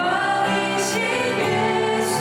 왕이신 예수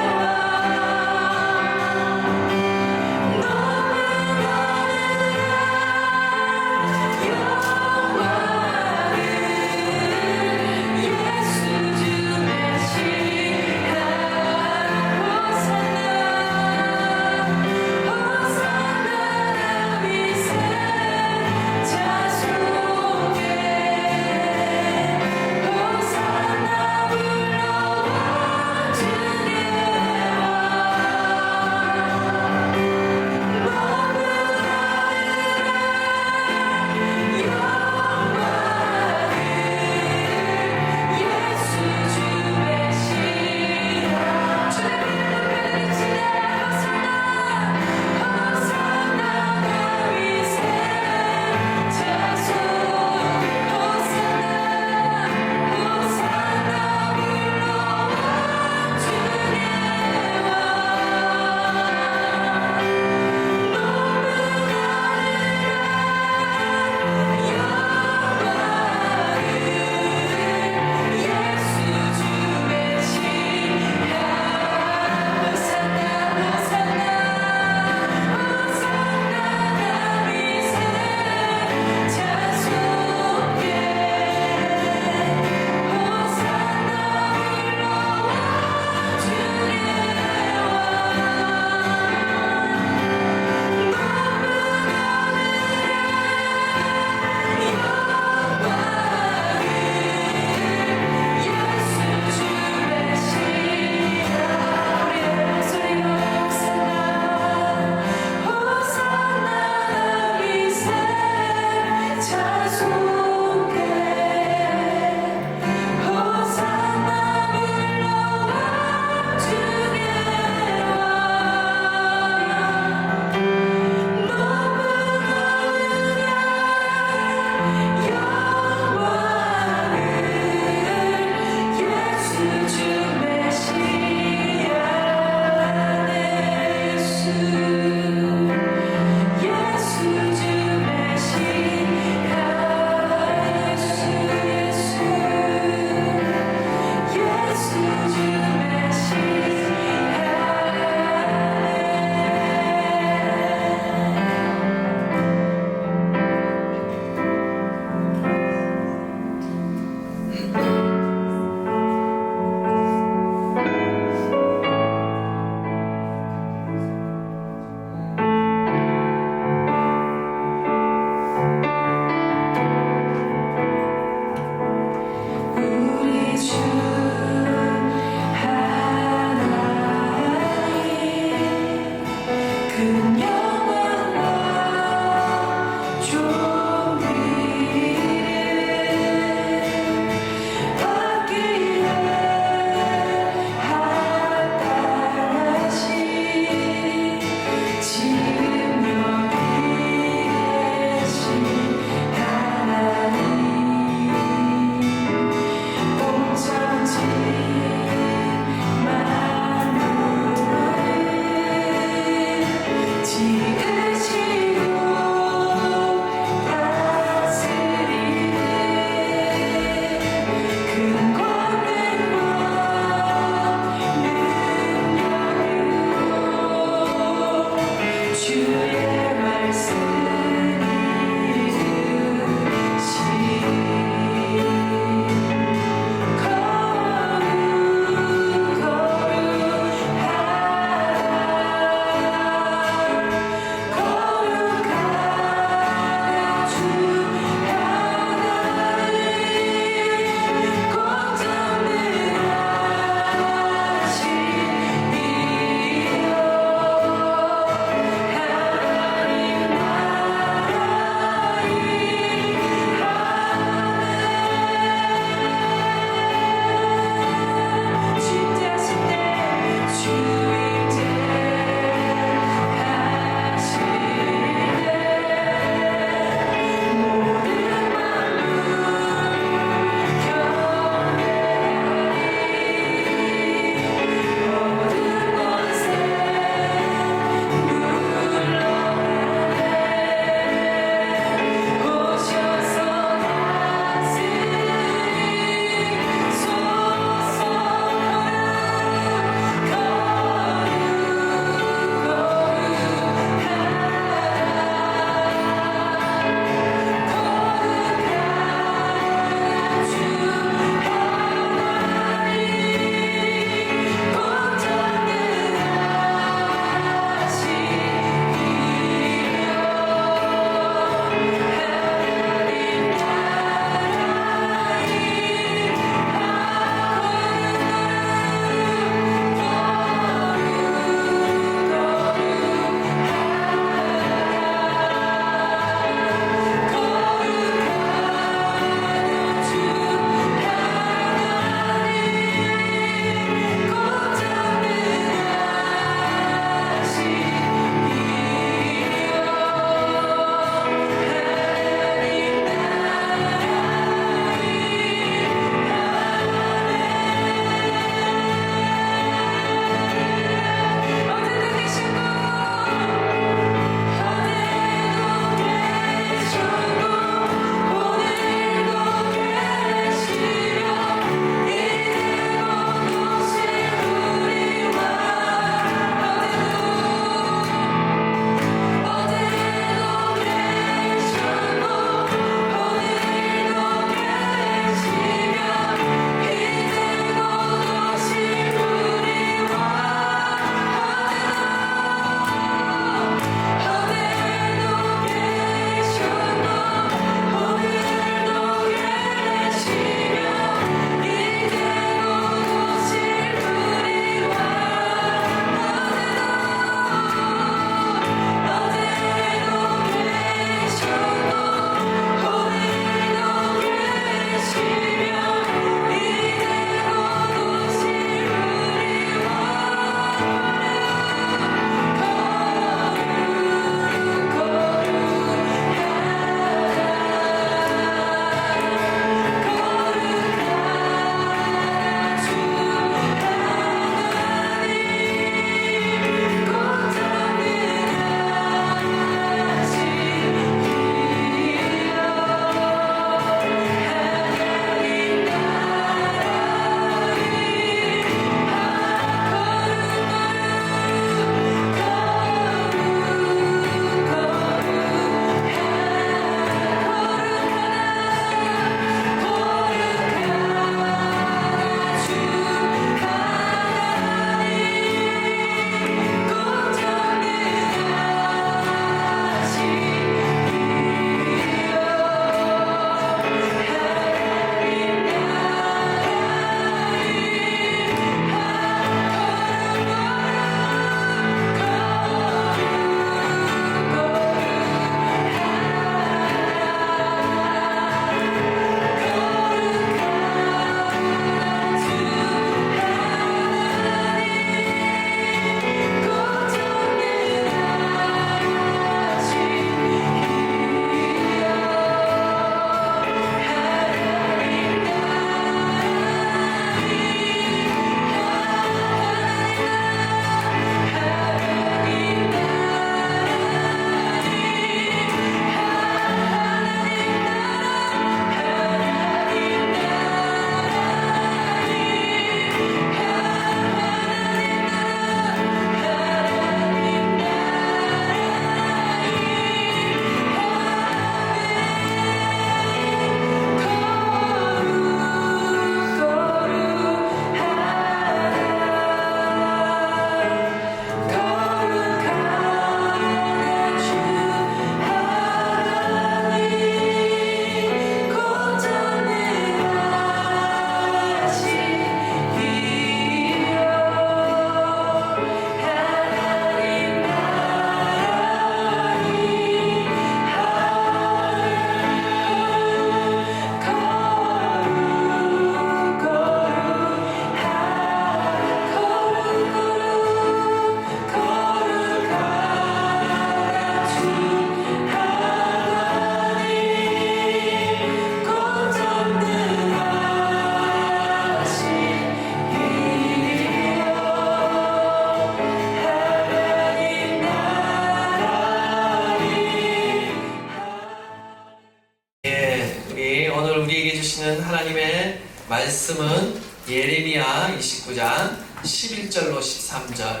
말씀은 예레미야 29장 11절로 13절.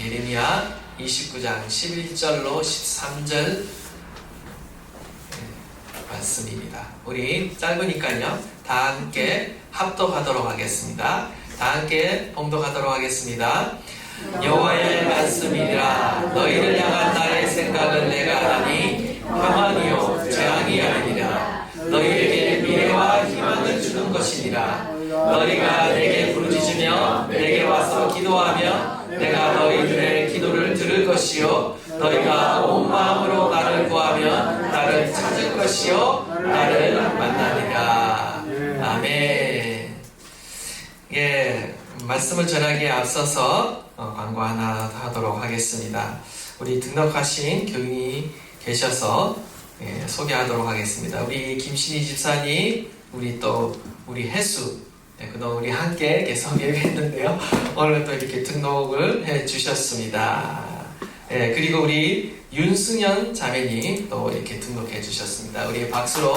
예레미야 29장 11절로 13절 말씀입니다. 우리 짧으니까요, 다 함께 합독하도록 하겠습니다. 다 함께 봉독하도록 하겠습니다. 여호와의 말씀이니라. 너희를 향한 나의 생각은 내가 아나니 평안이요 재앙이 아니니라. 너희에게 미래와 희망을 주는 것이니라. 너희가 내게 부르짖으며 내게 와서 기도하며 내가 너희들의 기도를 들을 것이요 너희가 온 마음으로 나를 구하면 나를 찾을 것이요 나를 만나리라. 아멘. 말씀을 전하기에 앞서서 광고 하나 하도록 하겠습니다. 우리 등록하신 교인이 계셔서 소개하도록 하겠습니다. 우리 김신희 집사님, 우리 혜수, 그동안 우리 함께 이렇게 예배했는데요. 오늘 또 이렇게 등록을 해 주셨습니다. 그리고 우리 윤승현 자매님 또 이렇게 등록해 주셨습니다. 우리 박수로.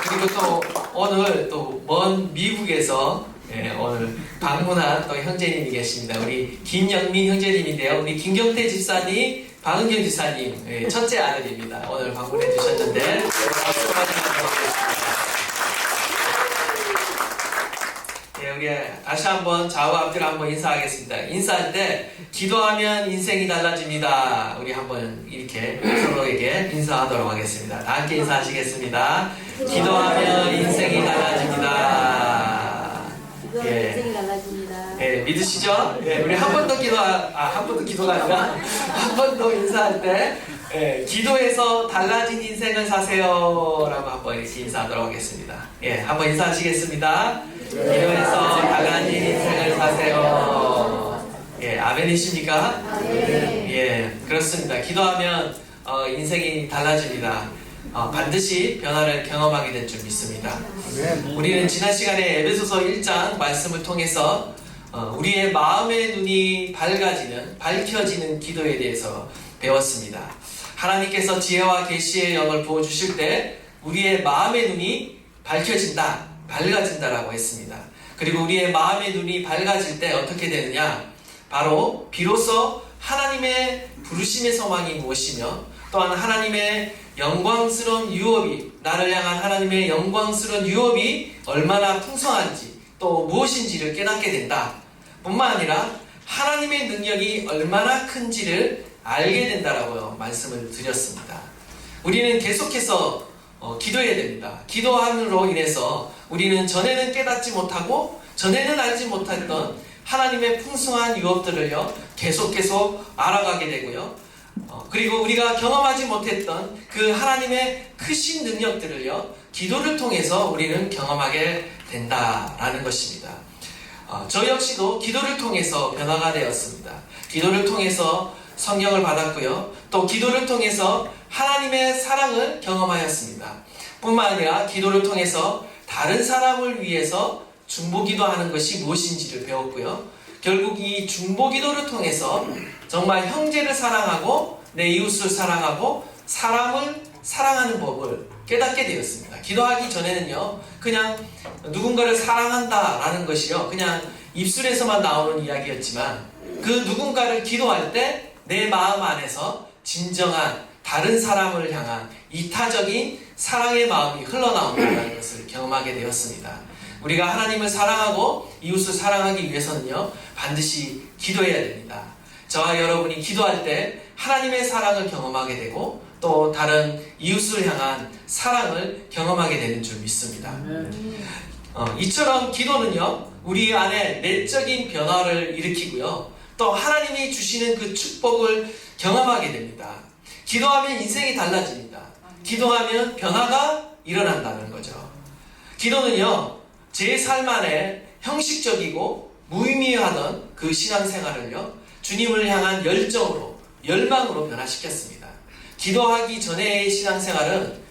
그리고 또 오늘 또 먼 미국에서 오늘 방문한 또 형제님이 계십니다. 우리 김영민 형제님인데요. 우리 김경태 집사님, 박은경 집사님 첫째 아들입니다. 오늘 방문해 주셨는데 박수 많이 부탁드리겠습니다. 우리 다시 한번 좌우 앞뒤로 한번 인사하겠습니다. 인사할 때 기도하면 인생이 달라집니다. 우리 한번 이렇게 서로에게 인사하도록 하겠습니다. 다 함께 인사하시겠습니다. 기도하면 인생이 달라집니다. 인생이 달라집니다. 믿으시죠? 우리 한 번 더 한 번 더 기도가 아니라 한 번 더 인사할 때 기도해서 달라진 인생을 사세요 라고 한번 이렇게 인사하도록 하겠습니다. 한번 인사하시겠습니다. 기도해서 달라진 인생을 사세요. 아멘이십니까? 그렇습니다. 기도하면 인생이 달라집니다. 반드시 변화를 경험하게 될 줄 믿습니다. 우리는 지난 시간에 에베소서 1장 말씀을 통해서 우리의 마음의 눈이 밝혀지는 기도에 대해서 배웠습니다. 하나님께서 지혜와 계시의 영을 부어주실 때 우리의 마음의 눈이 밝아진다라고 했습니다. 그리고 우리의 마음의 눈이 밝아질 때 어떻게 되느냐? 바로 비로소 하나님의 부르심의 소망이 무엇이며 또한 하나님의 영광스러운 유업이, 나를 향한 하나님의 영광스러운 유업이 얼마나 풍성한지 또 무엇인지를 깨닫게 된다. 뿐만 아니라 하나님의 능력이 얼마나 큰지를 알게 된다라고 말씀을 드렸습니다. 우리는 계속해서 기도해야 됩니다. 기도함으로 인해서 우리는 전에는 깨닫지 못하고 전에는 알지 못했던 하나님의 풍성한 유업들을요 계속 알아가게 되고요. 그리고 우리가 경험하지 못했던 그 하나님의 크신 능력들을요 기도를 통해서 우리는 경험하게 된다라는 것입니다. 저 역시도 기도를 통해서 변화가 되었습니다. 기도를 통해서 성령을 받았고요. 또 기도를 통해서 하나님의 사랑을 경험하였습니다. 뿐만 아니라 기도를 통해서 다른 사람을 위해서 중보기도하는 것이 무엇인지를 배웠고요. 결국 이 중보기도를 통해서 정말 형제를 사랑하고 내 이웃을 사랑하고 사람을 사랑하는 법을 깨닫게 되었습니다. 기도하기 전에는요 그냥 누군가를 사랑한다라는 것이요 그냥 입술에서만 나오는 이야기였지만 그 누군가를 기도할 때 내 마음 안에서 진정한 다른 사람을 향한 이타적인 사랑의 마음이 흘러나온다는 것을 경험하게 되었습니다. 우리가 하나님을 사랑하고 이웃을 사랑하기 위해서는요 반드시 기도해야 됩니다. 저와 여러분이 기도할 때 하나님의 사랑을 경험하게 되고 또 다른 이웃을 향한 사랑을 경험하게 되는 줄 믿습니다. 이처럼 기도는요 우리 안에 내적인 변화를 일으키고요 또 하나님이 주시는 그 축복을 경험하게 됩니다. 기도하면 인생이 달라집니다. 기도하면 변화가 일어난다는 거죠. 기도는요 제 삶 안에 형식적이고 무의미하던 그 신앙생활을요 주님을 향한 열망으로 변화시켰습니다. 기도하기 전의 신앙생활은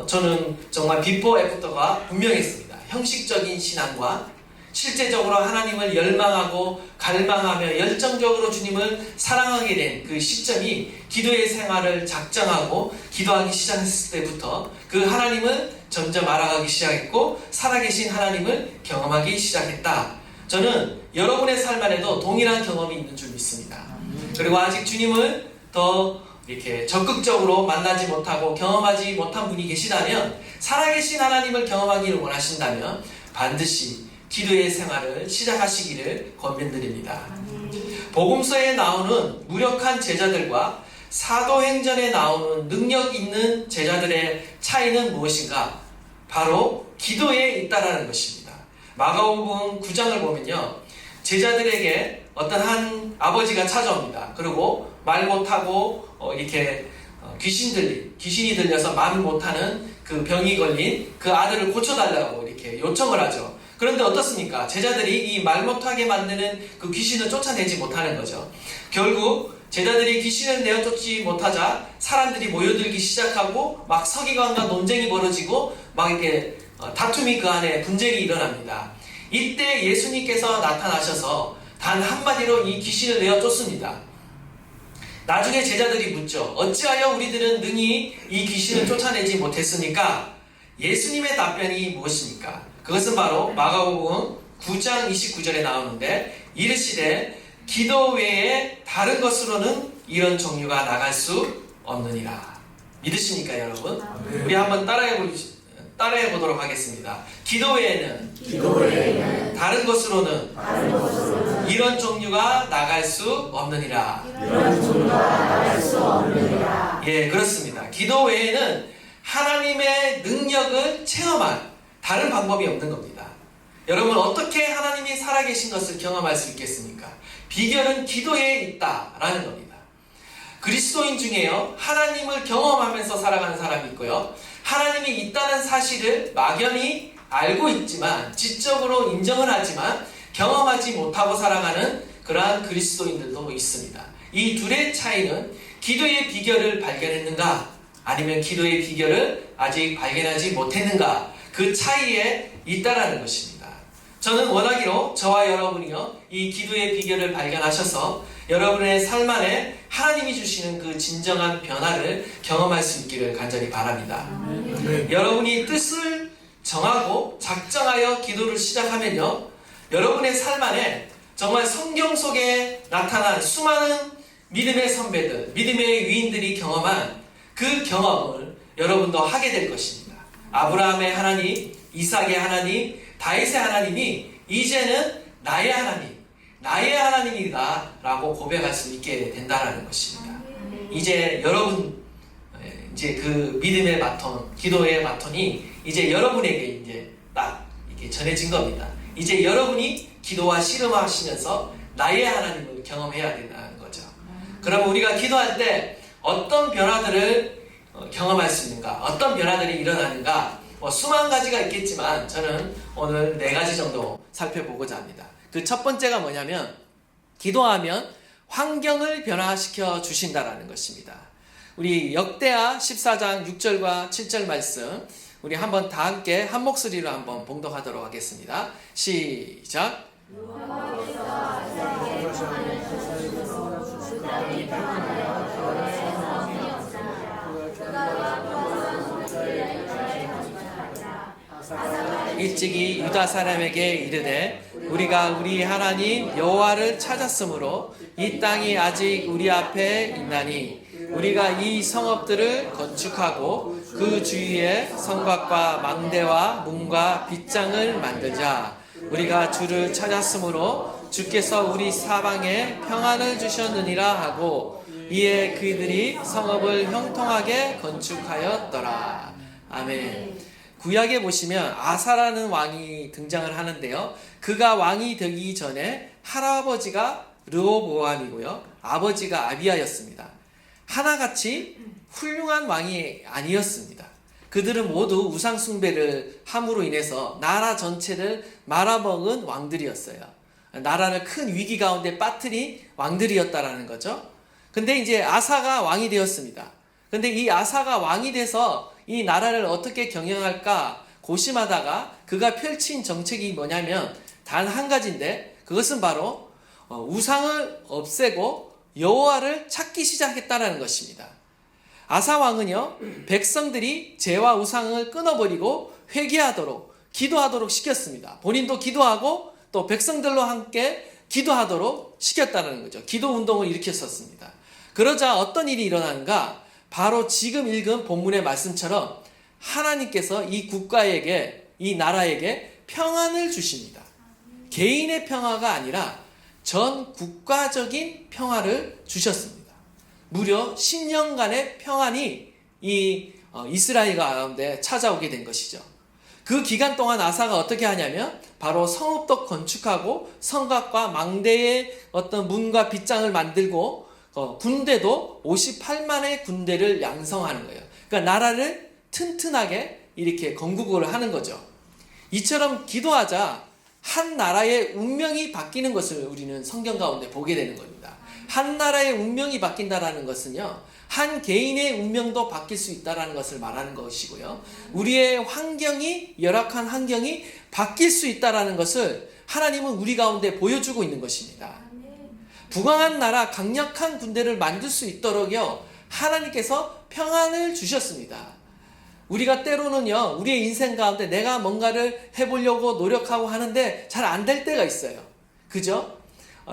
저는 정말 비포 애프터가 분명했습니다. 형식적인 신앙과 실제적으로 하나님을 열망하고 갈망하며 열정적으로 주님을 사랑하게 된 그 시점이 기도의 생활을 작정하고 기도하기 시작했을 때부터 그 하나님을 점점 알아가기 시작했고 살아계신 하나님을 경험하기 시작했다. 저는 여러분의 삶 안에도 동일한 경험이 있는 줄 믿습니다. 그리고 아직 주님을 더 이렇게 적극적으로 만나지 못하고 경험하지 못한 분이 계시다면, 살아계신 하나님을 경험하기를 원하신다면 반드시 기도의 생활을 시작하시기를 권면드립니다. 복음서에 나오는 무력한 제자들과 사도행전에 나오는 능력 있는 제자들의 차이는 무엇인가? 바로 기도에 있다라는 것입니다. 마가복음 9장을 보면요, 제자들에게 어떤 한 아버지가 찾아옵니다. 그리고 말 못하고 이렇게 귀신이 들려서 말을 못하는 그 병이 걸린 그 아들을 고쳐달라고 이렇게 요청을 하죠. 그런데 어떻습니까? 제자들이 이 말 못하게 만드는 그 귀신을 쫓아내지 못하는 거죠. 결국 제자들이 귀신을 내어쫓지 못하자 사람들이 모여들기 시작하고 막 서기관과 논쟁이 벌어지고 막 이렇게 다툼이 그 안에 분쟁이 일어납니다. 이때 예수님께서 나타나셔서 단 한마디로 이 귀신을 내어쫓습니다. 나중에 제자들이 묻죠. 어찌하여 우리들은 능히 이 귀신을 쫓아내지 못했습니까? 예수님의 답변이 무엇입니까? 그것은 바로 마가복음 9장 29절에 나오는데, 이르시되 기도 외에 다른 것으로는 이런 종류가 나갈 수 없느니라. 믿으십니까, 여러분? 우리 한번 따라해 보도록 하겠습니다. 기도 외에는 다른 것으로는 이런 종류가 나갈 수 없느니라. 예, 그렇습니다. 기도 외에는 하나님의 능력을 체험할 다른 방법이 없는 겁니다. 여러분, 어떻게 하나님이 살아계신 것을 경험할 수 있겠습니까? 비결은 기도에 있다라는 겁니다. 그리스도인 중에요, 하나님을 경험하면서 살아가는 사람이 있고요, 하나님이 있다는 사실을 막연히 알고 있지만, 지적으로 인정을 하지만 경험하지 못하고 살아가는 그러한 그리스도인들도 있습니다. 이 둘의 차이는 기도의 비결을 발견했는가, 아니면 기도의 비결을 아직 발견하지 못했는가, 그 차이에 있다라는 것입니다. 저는 원하기로 저와 여러분이요, 이 기도의 비결을 발견하셔서 여러분의 삶 안에 하나님이 주시는 그 진정한 변화를 경험할 수 있기를 간절히 바랍니다. 여러분이 뜻을 정하고 작정하여 기도를 시작하면요, 여러분의 삶 안에 정말 성경 속에 나타난 수많은 믿음의 선배들, 믿음의 위인들이 경험한 그 경험을 여러분도 하게 될 것입니다. 아브라함의 하나님, 이삭의 하나님, 다윗의 하나님이 이제는 나의 하나님이다 라고 고백할 수 있게 된다는 것입니다. 이제 여러분, 이제 그 믿음의 바톤, 기도의 바톤이 이제 여러분에게 이제 딱 이렇게 전해진 겁니다. 이제 여러분이 기도와 씨름하시면서 나의 하나님을 경험해야 된다는 거죠. 그러면 우리가 기도할 때 어떤 변화들을 경험할 수 있는가, 어떤 변화들이 일어나는가, 수만 가지가 있겠지만 저는 오늘 4가지 정도 살펴보고자 합니다. 그 첫 번째가 뭐냐면, 기도하면 환경을 변화시켜 주신다라는 것입니다. 우리 역대하 14장 6절과 7절 말씀, 우리 한번 다 함께 한 목소리로 한번 봉독하도록 하겠습니다. 시작. 일찍이 유다 사람에게 이르되 우리가 우리 하나님 여호와를 찾았으므로 이 땅이 아직 우리 앞에 있나니 우리가 이 성읍들을 건축하고 그 주위에 성곽과 망대와 문과 빗장을 만들자. 우리가 주를 찾았으므로 주께서 우리 사방에 평안을 주셨느니라 하고, 이에 그들이 성읍을 형통하게 건축하였더라. 아멘. 구약에 보시면 아사라는 왕이 등장을 하는데요, 그가 왕이 되기 전에 할아버지가 르호보암이고요, 아버지가 아비야였습니다. 하나같이 훌륭한 왕이 아니었습니다. 그들은 모두 우상 숭배를 함으로 인해서 나라 전체를 말아먹은 왕들이었어요. 나라를 큰 위기 가운데 빠뜨린 왕들이었다라는 거죠. 근데 이제 아사가 왕이 되었습니다. 근데 이 아사가 왕이 돼서 이 나라를 어떻게 경영할까 고심하다가 그가 펼친 정책이 뭐냐면 단 한 가지인데 그것은 바로 우상을 없애고 여호와를 찾기 시작했다라는 것입니다. 아사 왕은요, 백성들이 죄와 우상을 끊어버리고 회개하도록 기도하도록 시켰습니다. 본인도 기도하고 또 백성들로 함께 기도하도록 시켰다는 거죠. 기도 운동을 일으켰었습니다. 그러자 어떤 일이 일어나는가? 바로 지금 읽은 본문의 말씀처럼 하나님께서 이 국가에게, 이 나라에게 평안을 주십니다. 개인의 평화가 아니라 전 국가적인 평화를 주셨습니다. 무려 10년간의 평안이 이 이스라엘 가운데 찾아오게 된 것이죠. 그 기간 동안 아사가 어떻게 하냐면 바로 성읍도 건축하고 성곽과 망대의 어떤 문과 빗장을 만들고 군대도 58만의 군대를 양성하는 거예요. 그러니까 나라를 튼튼하게 이렇게 건국을 하는 거죠. 이처럼 기도하자 한 나라의 운명이 바뀌는 것을 우리는 성경 가운데 보게 되는 겁니다. 한 나라의 운명이 바뀐다라는 것은요, 한 개인의 운명도 바뀔 수 있다라는 것을 말하는 것이고요. 우리의 환경이, 열악한 환경이 바뀔 수 있다라는 것을 하나님은 우리 가운데 보여주고 있는 것입니다. 부강한 나라, 강력한 군대를 만들 수 있도록요, 하나님께서 평안을 주셨습니다. 우리가 때로는요, 우리의 인생 가운데 내가 뭔가를 해보려고 노력하고 하는데 잘 안 될 때가 있어요. 그죠?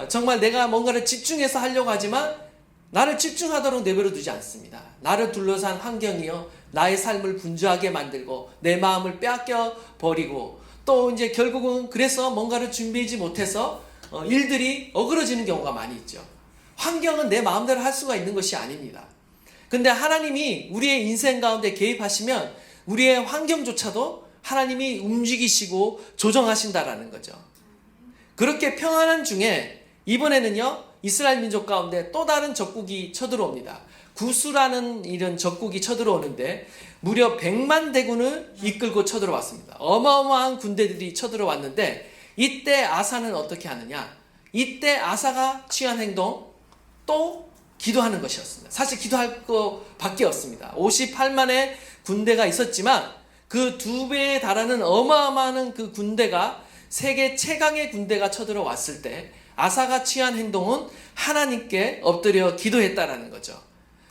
정말 내가 뭔가를 집중해서 하려고 하지만 나를 집중하도록 내버려 두지 않습니다. 나를 둘러싼 환경이요, 나의 삶을 분주하게 만들고 내 마음을 빼앗겨 버리고 또 이제 결국은 그래서 뭔가를 준비하지 못해서 일들이 어그러지는 경우가 많이 있죠. 환경은 내 마음대로 할 수가 있는 것이 아닙니다. 근데 하나님이 우리의 인생 가운데 개입하시면 우리의 환경조차도 하나님이 움직이시고 조정하신다라는 거죠. 그렇게 평안한 중에 이번에는요, 이스라엘 민족 가운데 또 다른 적국이 쳐들어옵니다. 구스라는 이런 적국이 쳐들어오는데 무려 100만 대군을 이끌고 쳐들어왔습니다. 어마어마한 군대들이 쳐들어왔는데 이때 아사는 어떻게 하느냐? 이때 아사가 취한 행동, 또 기도하는 것이었습니다. 사실 기도할 것밖에 없습니다. 58만의 군대가 있었지만 그 2배에 달하는 어마어마한 그 군대가 세계 최강의 군대가 쳐들어왔을 때 아사가 취한 행동은 하나님께 엎드려 기도했다라는 거죠.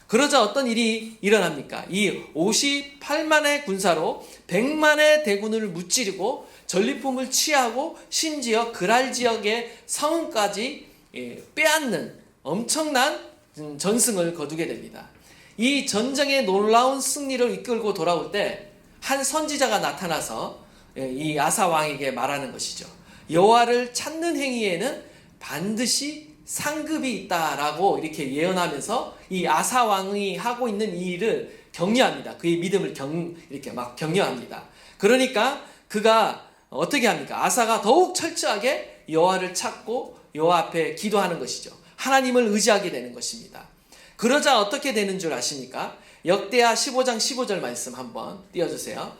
그러자 어떤 일이 일어납니까? 이 58만의 군사로 100만의 대군을 무찌르고 전리품을 취하고 심지어 그랄 지역의 성까지 빼앗는 엄청난 전승을 거두게 됩니다. 이 전쟁의 놀라운 승리를 이끌고 돌아올 때 한 선지자가 나타나서 이 아사 왕에게 말하는 것이죠. 여호와를 찾는 행위에는 반드시 상급이 있다라고 이렇게 예언하면서 이 아사 왕이 하고 있는 이 일을 격려합니다. 그의 믿음을 이렇게 막 격려합니다. 그러니까 그가 어떻게 합니까? 아사가 더욱 철저하게 여호와를 찾고 여호와 앞에 기도하는 것이죠. 하나님을 의지하게 되는 것입니다. 그러자 어떻게 되는 줄 아십니까? 역대하 15장 15절 말씀 한번 띄워주세요.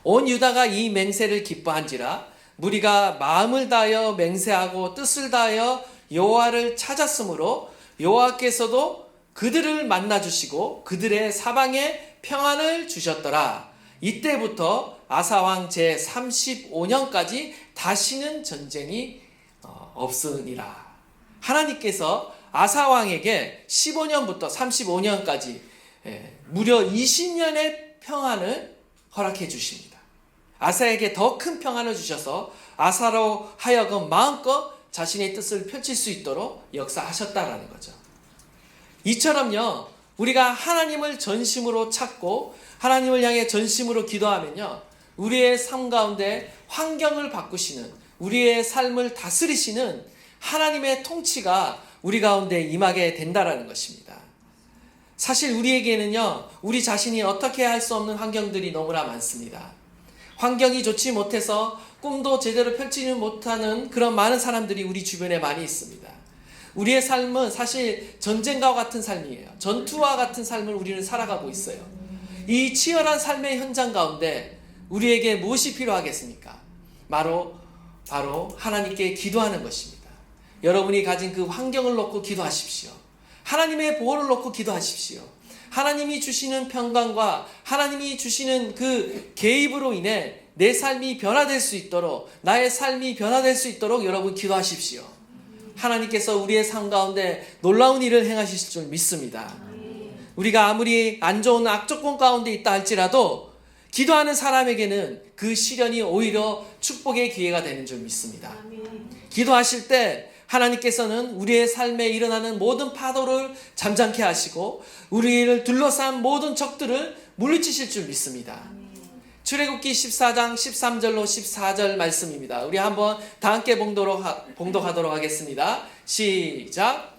온 유다가 이 맹세를 기뻐한지라 무리가 마음을 다하여 맹세하고 뜻을 다하여 여호와를 찾았으므로 여호와께서도 그들을 만나주시고 그들의 사방에 평안을 주셨더라. 이때부터 아사왕 제35년까지 다시는 전쟁이 없으니라. 하나님께서 아사왕에게 15년부터 35년까지 무려 20년의 평안을 허락해 주십니다. 아사에게 더 큰 평안을 주셔서 아사로 하여금 마음껏 자신의 뜻을 펼칠 수 있도록 역사하셨다라는 거죠. 이처럼요, 우리가 하나님을 전심으로 찾고 하나님을 향해 전심으로 기도하면요, 우리의 삶 가운데 환경을 바꾸시는, 우리의 삶을 다스리시는 하나님의 통치가 우리 가운데 임하게 된다라는 것입니다. 사실 우리에게는요, 우리 자신이 어떻게 할 수 없는 환경들이 너무나 많습니다. 환경이 좋지 못해서 꿈도 제대로 펼치지 못하는 그런 많은 사람들이 우리 주변에 많이 있습니다. 우리의 삶은 사실 전쟁과 같은 삶이에요. 전투와 같은 삶을 우리는 살아가고 있어요. 이 치열한 삶의 현장 가운데 우리에게 무엇이 필요하겠습니까? 바로 하나님께 기도하는 것입니다. 여러분이 가진 그 환경을 놓고 기도하십시오. 하나님의 보호를 놓고 기도하십시오. 하나님이 주시는 평강과 하나님이 주시는 그 개입으로 인해 내 삶이 변화될 수 있도록, 나의 삶이 변화될 수 있도록 여러분 기도하십시오. 하나님께서 우리의 삶 가운데 놀라운 일을 행하실 줄 믿습니다. 우리가 아무리 안 좋은 악조건 가운데 있다 할지라도 기도하는 사람에게는 그 시련이 오히려 축복의 기회가 되는 줄 믿습니다. 기도하실 때 하나님께서는 우리의 삶에 일어나는 모든 파도를 잠잠케 하시고 우리를 둘러싼 모든 적들을 물리치실 줄 믿습니다. 출애굽기 14장 13절로 14절 말씀입니다. 우리 한번 다 함께 봉독하도록 하겠습니다. 시작.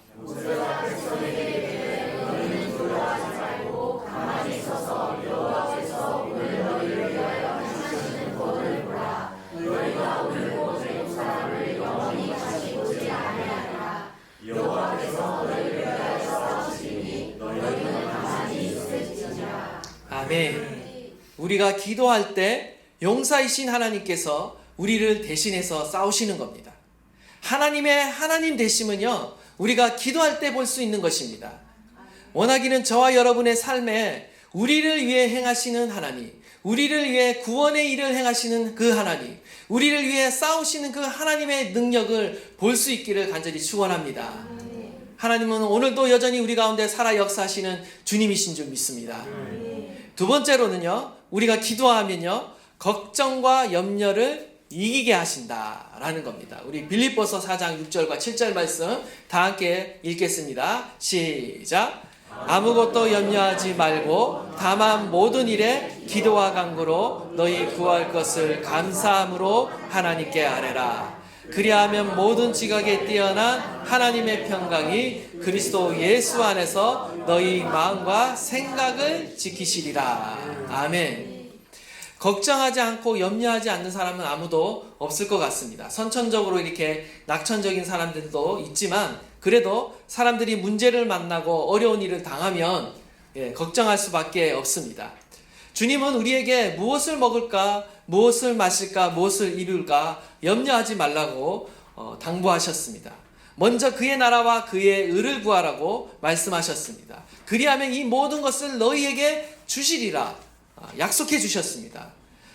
아멘. 우리가 기도할 때 용사이신 하나님께서 우리를 대신해서 싸우시는 겁니다. 하나님 되심은요, 우리가 기도할 때 볼 수 있는 것입니다. 원하기는 저와 여러분의 삶에 우리를 위해 행하시는 하나님, 우리를 위해 구원의 일을 행하시는 그 하나님, 우리를 위해 싸우시는 그 하나님의 능력을 볼 수 있기를 간절히 축원합니다. 하나님은 오늘도 여전히 우리 가운데 살아 역사하시는 주님이신 줄 믿습니다. 두 번째로는요, 우리가 기도하면요, 걱정과 염려를 이기게 하신다라는 겁니다. 우리 빌립보서 4장 6절과 7절 말씀 다 함께 읽겠습니다. 시작. 아무것도 염려하지 말고 다만 모든 일에 기도와 간구로 너희 구할 것을 감사함으로 하나님께 아뢰라. 그리하면 모든 지각에 뛰어난 하나님의 평강이 그리스도 예수 안에서 너희 마음과 생각을 지키시리라. 아멘. 걱정하지 않고 염려하지 않는 사람은 아무도 없을 것 같습니다. 선천적으로 이렇게 낙천적인 사람들도 있지만 그래도 사람들이 문제를 만나고 어려운 일을 당하면 걱정할 수밖에 없습니다. 주님은 우리에게 무엇을 먹을까, 무엇을 마실까, 무엇을 입을까 염려하지 말라고 당부하셨습니다. 먼저 그의 나라와 그의 의를 구하라고 말씀하셨습니다. 그리하면 이 모든 것을 너희에게 주시리라 약속해 주셨습니다.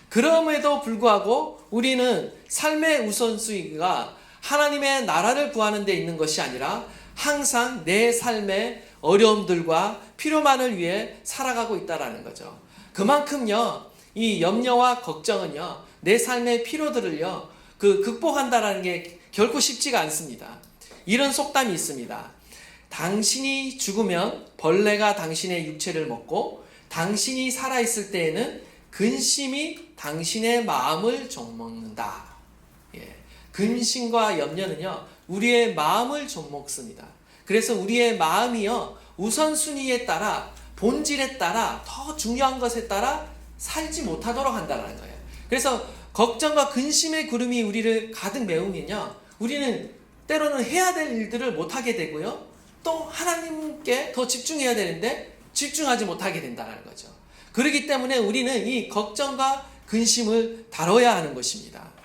그럼에도 불구하고 우리는 삶의 우선순위가 하나님의 나라를 구하는 데 있는 것이 아니라 항상 내 삶의 어려움들과 필요만을 위해 살아가고 있다는 거죠. 그만큼요, 이 염려와 걱정은요, 내 삶의 필요들을요, 극복한다라는 게 결코 쉽지가 않습니다. 이런 속담이 있습니다. 당신이 죽으면 벌레가 당신의 육체를 먹고 당신이 살아있을 때에는 근심이 당신의 마음을 좀먹는다. 근심과 염려는요, 우리의 마음을 좀먹습니다. 그래서 우리의 마음이요, 우선순위에 따라, 본질에 따라, 더 중요한 것에 따라 살지 못하도록 한다는 거예요. 그래서 걱정과 근심의 구름이 우리를 가득 메우면요, 우리는 때로는 해야 될 일들을 못하게 되고요, 또 하나님께 더 집중해야 되는데 집중하지 못하게 된다는 거죠. 그렇기 때문에 우리는 이 걱정과 근심을 다뤄야 하는 것입니다.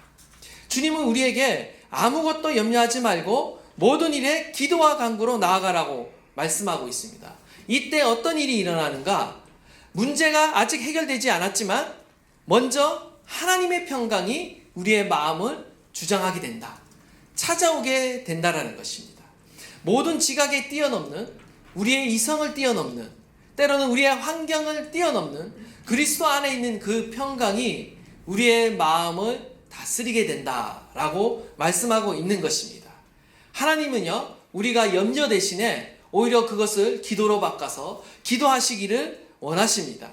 주님은 우리에게 아무것도 염려하지 말고 모든 일에 기도와 간구로 나아가라고 말씀하고 있습니다. 이때 어떤 일이 일어나는가? 문제가 아직 해결되지 않았지만 먼저 하나님의 평강이 우리의 마음을 주장하게 된다. 찾아오게 된다라는 것입니다. 모든 지각에 뛰어넘는, 우리의 이성을 뛰어넘는, 때로는 우리의 환경을 뛰어넘는 그리스도 안에 있는 그 평강이 우리의 마음을 다스리게 된다라고 말씀하고 있는 것입니다. 하나님은요, 우리가 염려 대신에 오히려 그것을 기도로 바꿔서 기도하시기를 원하십니다.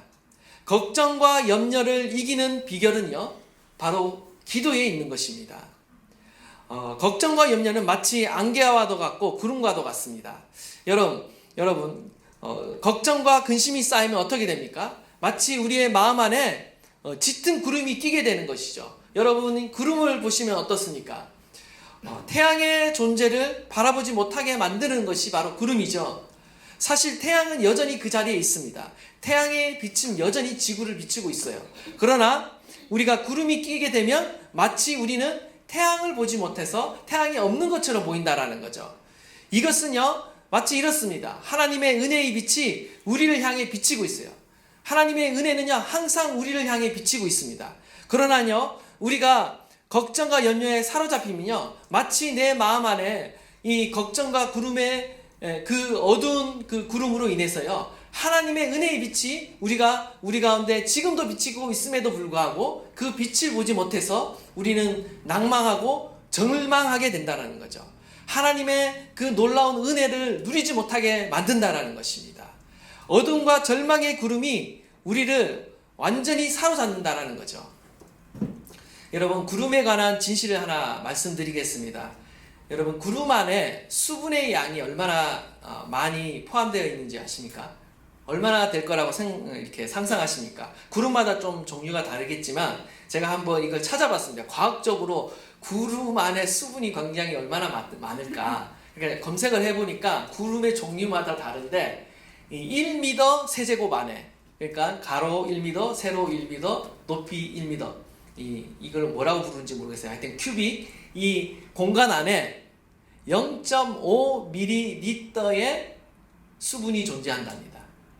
걱정과 염려를 이기는 비결은요, 바로 기도에 있는 것입니다. 걱정과 염려는 마치 안개와도 같고 구름과도 같습니다. 여러분, 걱정과 근심이 쌓이면 어떻게 됩니까? 마치 우리의 마음 안에 짙은 구름이 끼게 되는 것이죠. 여러분이 구름을 보시면 어떻습니까? 태양의 존재를 바라보지 못하게 만드는 것이 바로 구름이죠. 사실 태양은 여전히 그 자리에 있습니다. 태양의 빛은 여전히 지구를 비추고 있어요. 그러나 우리가 구름이 끼게 되면 마치 우리는 태양을 보지 못해서 태양이 없는 것처럼 보인다라는 거죠. 이것은요, 마치 이렇습니다. 하나님의 은혜의 빛이 우리를 향해 비치고 있어요. 하나님의 은혜는요, 항상 우리를 향해 비치고 있습니다. 그러나요, 우리가 걱정과 염려에 사로잡히면요, 마치 내 마음 안에 이 걱정과 구름의 그 어두운 그 구름으로 인해서요, 하나님의 은혜의 빛이 우리 가운데 지금도 비치고 있음에도 불구하고 그 빛을 보지 못해서 우리는 낭망하고 절망하게 된다는 거죠. 하나님의 그 놀라운 은혜를 누리지 못하게 만든다는 것입니다. 어둠과 절망의 구름이 우리를 완전히 사로잡는다는 거죠. 여러분, 구름에 관한 진실을 하나 말씀드리겠습니다. 여러분, 구름 안에 수분의 양이 얼마나 많이 포함되어 있는지 아십니까? 얼마나 될 거라고 이렇게 상상하십니까? 구름마다 좀 종류가 다르겠지만 제가 한번 이걸 찾아봤습니다. 과학적으로 구름 안에 수분이 굉장히 얼마나 많을까? 그러니까 검색을 해보니까 구름의 종류마다 다른데 1m 세제곱 안에, 그러니까 가로 1m, 세로 1m, 높이 1m, 이걸 뭐라고 부르는지 모르겠어요. 하여튼 큐빅, 이 공간 안에 0.5ml의 수분이 존재한답니다.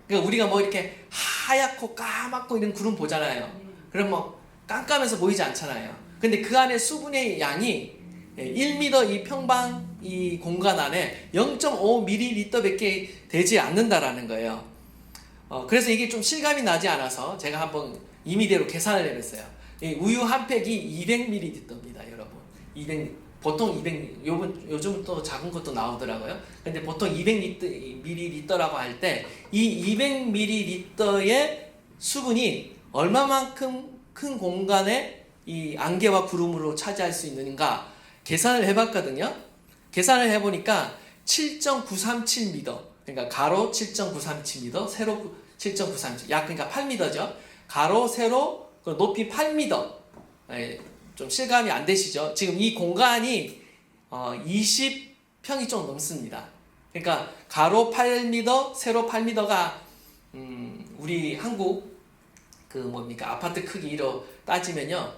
그러니까 우리가 뭐 이렇게 하얗고 까맣고 이런 구름 보잖아요. 그럼 뭐 깜깜해서 보이지 않잖아요. 근데 그 안에 수분의 양이 1m 이 평방 이 공간 안에 0.5ml밖에 되지 않는다라는 거예요. 그래서 이게 좀 실감이 나지 않아서 제가 한번 임의대로 계산을 해봤어요. 우유 한 팩이 200ml입니다, 여러분. 보통 200, 요즘 또 작은 것도 나오더라고요. 근데 보통 200ml라고 할 때 이 200ml의 수분이 얼마만큼 큰 공간에 이 안개와 구름으로 차지할 수 있는가 계산을 해봤거든요. 계산을 해보니까 7.937m, 그러니까 가로 7.937m, 세로 7.937m, 약 그러니까 8m죠. 가로, 세로, 높이 8m. 좀 실감이 안 되시죠? 지금 이 공간이 20평이 좀 넘습니다. 그러니까 가로 8m, 세로 8m가 우리 한국 그 뭡니까 아파트 크기로 따지면요,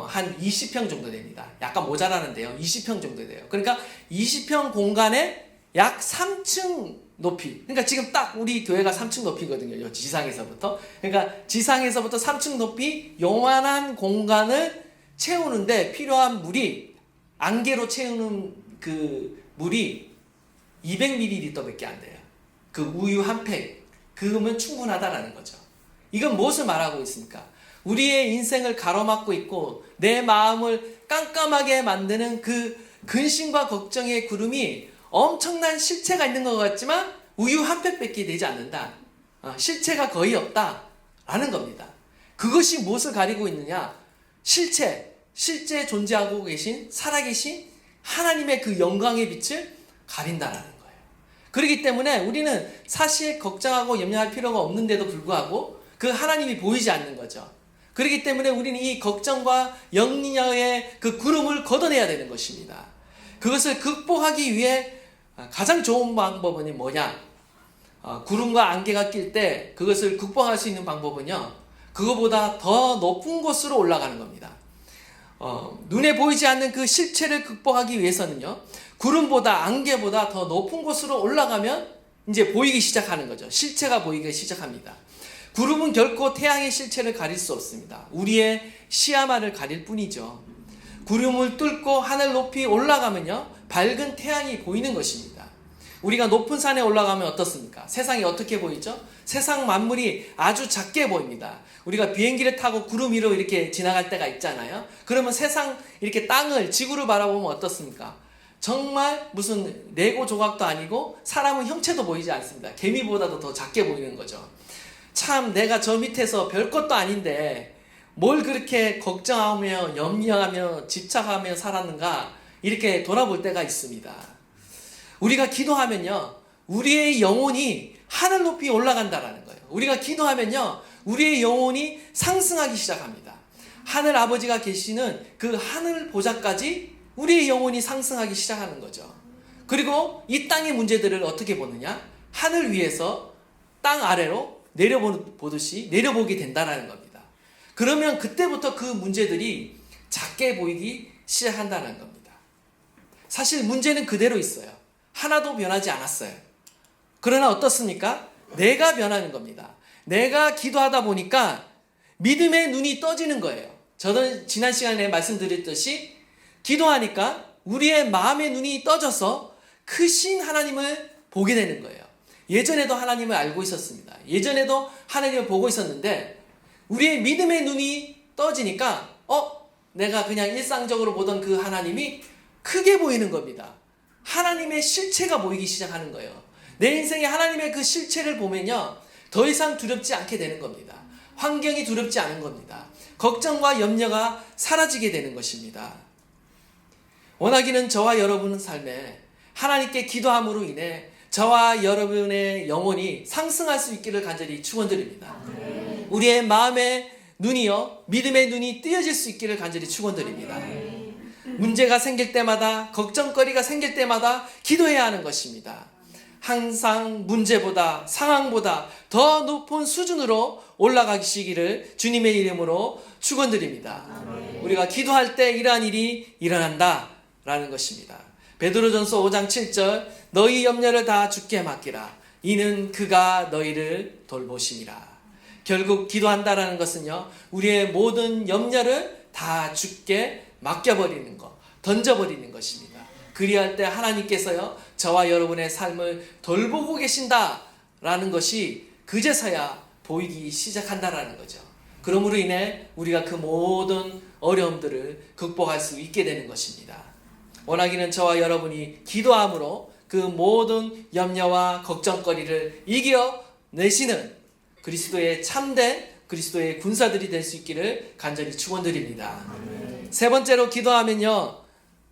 한 20평 정도 됩니다. 약간 모자라는데요, 20평 정도 돼요. 그러니까 20평 공간에 약 3층 높이. 그러니까 지금 딱 우리 교회가 3층 높이거든요. 요 지상에서부터. 그러니까 지상에서부터 3층 높이 요만한 공간을 채우는데 필요한 물이, 안개로 채우는 그 물이 200ml밖에 안 돼요. 그 우유 한 팩. 그거면 충분하다라는 거죠. 이건 무엇을 말하고 있습니까? 우리의 인생을 가로막고 있고 내 마음을 깜깜하게 만드는 그 근심과 걱정의 구름이 엄청난 실체가 있는 것 같지만 우유 한 팩밖에 되지 않는다. 실체가 거의 없다라는 겁니다. 그것이 무엇을 가리고 있느냐? 실제 존재하고 계신 살아계신 하나님의 그 영광의 빛을 가린다라는 거예요. 그렇기 때문에 우리는 사실 걱정하고 염려할 필요가 없는데도 불구하고 그 하나님이 보이지 않는 거죠. 그렇기 때문에 우리는 이 걱정과 염려의 그 구름을 걷어내야 되는 것입니다. 그것을 극복하기 위해 가장 좋은 방법은 뭐냐? 구름과 안개가 낄 때 그것을 극복할 수 있는 방법은요, 그거보다 더 높은 곳으로 올라가는 겁니다. 눈에 보이지 않는 그 실체를 극복하기 위해서는요, 구름보다 안개보다 더 높은 곳으로 올라가면 이제 보이기 시작하는 거죠. 실체가 보이기 시작합니다. 구름은 결코 태양의 실체를 가릴 수 없습니다. 우리의 시야만을 가릴 뿐이죠. 구름을 뚫고 하늘 높이 올라가면요, 밝은 태양이 보이는 것입니다. 우리가 높은 산에 올라가면 어떻습니까? 세상이 어떻게 보이죠? 세상 만물이 아주 작게 보입니다. 우리가 비행기를 타고 구름 위로 이렇게 지나갈 때가 있잖아요. 그러면 세상 이렇게 땅을, 지구를 바라보면 어떻습니까? 정말 무슨 레고 조각도 아니고 사람은 형체도 보이지 않습니다. 개미보다도 더 작게 보이는 거죠. 참 내가 저 밑에서 별것도 아닌데 뭘 그렇게 걱정하며 염려하며 집착하며 살았는가, 이렇게 돌아볼 때가 있습니다. 우리가 기도하면요, 우리의 영혼이 하늘 높이 올라간다라는 거예요. 우리가 기도하면요, 우리의 영혼이 상승하기 시작합니다. 하늘 아버지가 계시는 그 하늘 보좌까지 우리의 영혼이 상승하기 시작하는 거죠. 그리고 이 땅의 문제들을 어떻게 보느냐? 하늘 위에서 땅 아래로 내려보듯이 내려보게 된다는 겁니다. 그러면 그때부터 그 문제들이 작게 보이기 시작한다는 겁니다. 사실 문제는 그대로 있어요. 하나도 변하지 않았어요. 그러나 어떻습니까? 내가 변하는 겁니다. 내가 기도하다 보니까 믿음의 눈이 떠지는 거예요. 저는 지난 시간에 말씀드렸듯이 기도하니까 우리의 마음의 눈이 떠져서 크신 하나님을 보게 되는 거예요. 예전에도 하나님을 알고 있었습니다. 예전에도 하나님을 보고 있었는데 우리의 믿음의 눈이 떠지니까 내가 그냥 일상적으로 보던 그 하나님이 크게 보이는 겁니다. 하나님의 실체가 보이기 시작하는 거예요. 내 인생에 하나님의 그 실체를 보면요, 더 이상 두렵지 않게 되는 겁니다. 환경이 두렵지 않은 겁니다. 걱정과 염려가 사라지게 되는 것입니다. 원하기는 저와 여러분의 삶에 하나님께 기도함으로 인해 저와 여러분의 영혼이 상승할 수 있기를 간절히 축원드립니다. 우리의 마음의 눈이요, 믿음의 눈이 띄어질 수 있기를 간절히 축원드립니다. 문제가 생길 때마다, 걱정거리가 생길 때마다 기도해야 하는 것입니다. 항상 문제보다, 상황보다 더 높은 수준으로 올라가시기를 주님의 이름으로 축원드립니다. 우리가 기도할 때 이러한 일이 일어난다 라는 것입니다. 베드로전서 5장 7절, 너희 염려를 다 주께 맡기라. 이는 그가 너희를 돌보심이라. 결국 기도한다라는 것은요, 우리의 모든 염려를 다 주께 맡겨버리는 것, 던져버리는 것입니다. 그리할 때 하나님께서요, 저와 여러분의 삶을 돌보고 계신다라는 것이 그제서야 보이기 시작한다라는 거죠. 그러므로 인해 우리가 그 모든 어려움들을 극복할 수 있게 되는 것입니다. 원하기는 저와 여러분이 기도함으로 그 모든 염려와 걱정거리를 이겨내시는 그리스도의 참된 그리스도의 군사들이 될 수 있기를 간절히 축원드립니다. 세 번째로 기도하면요,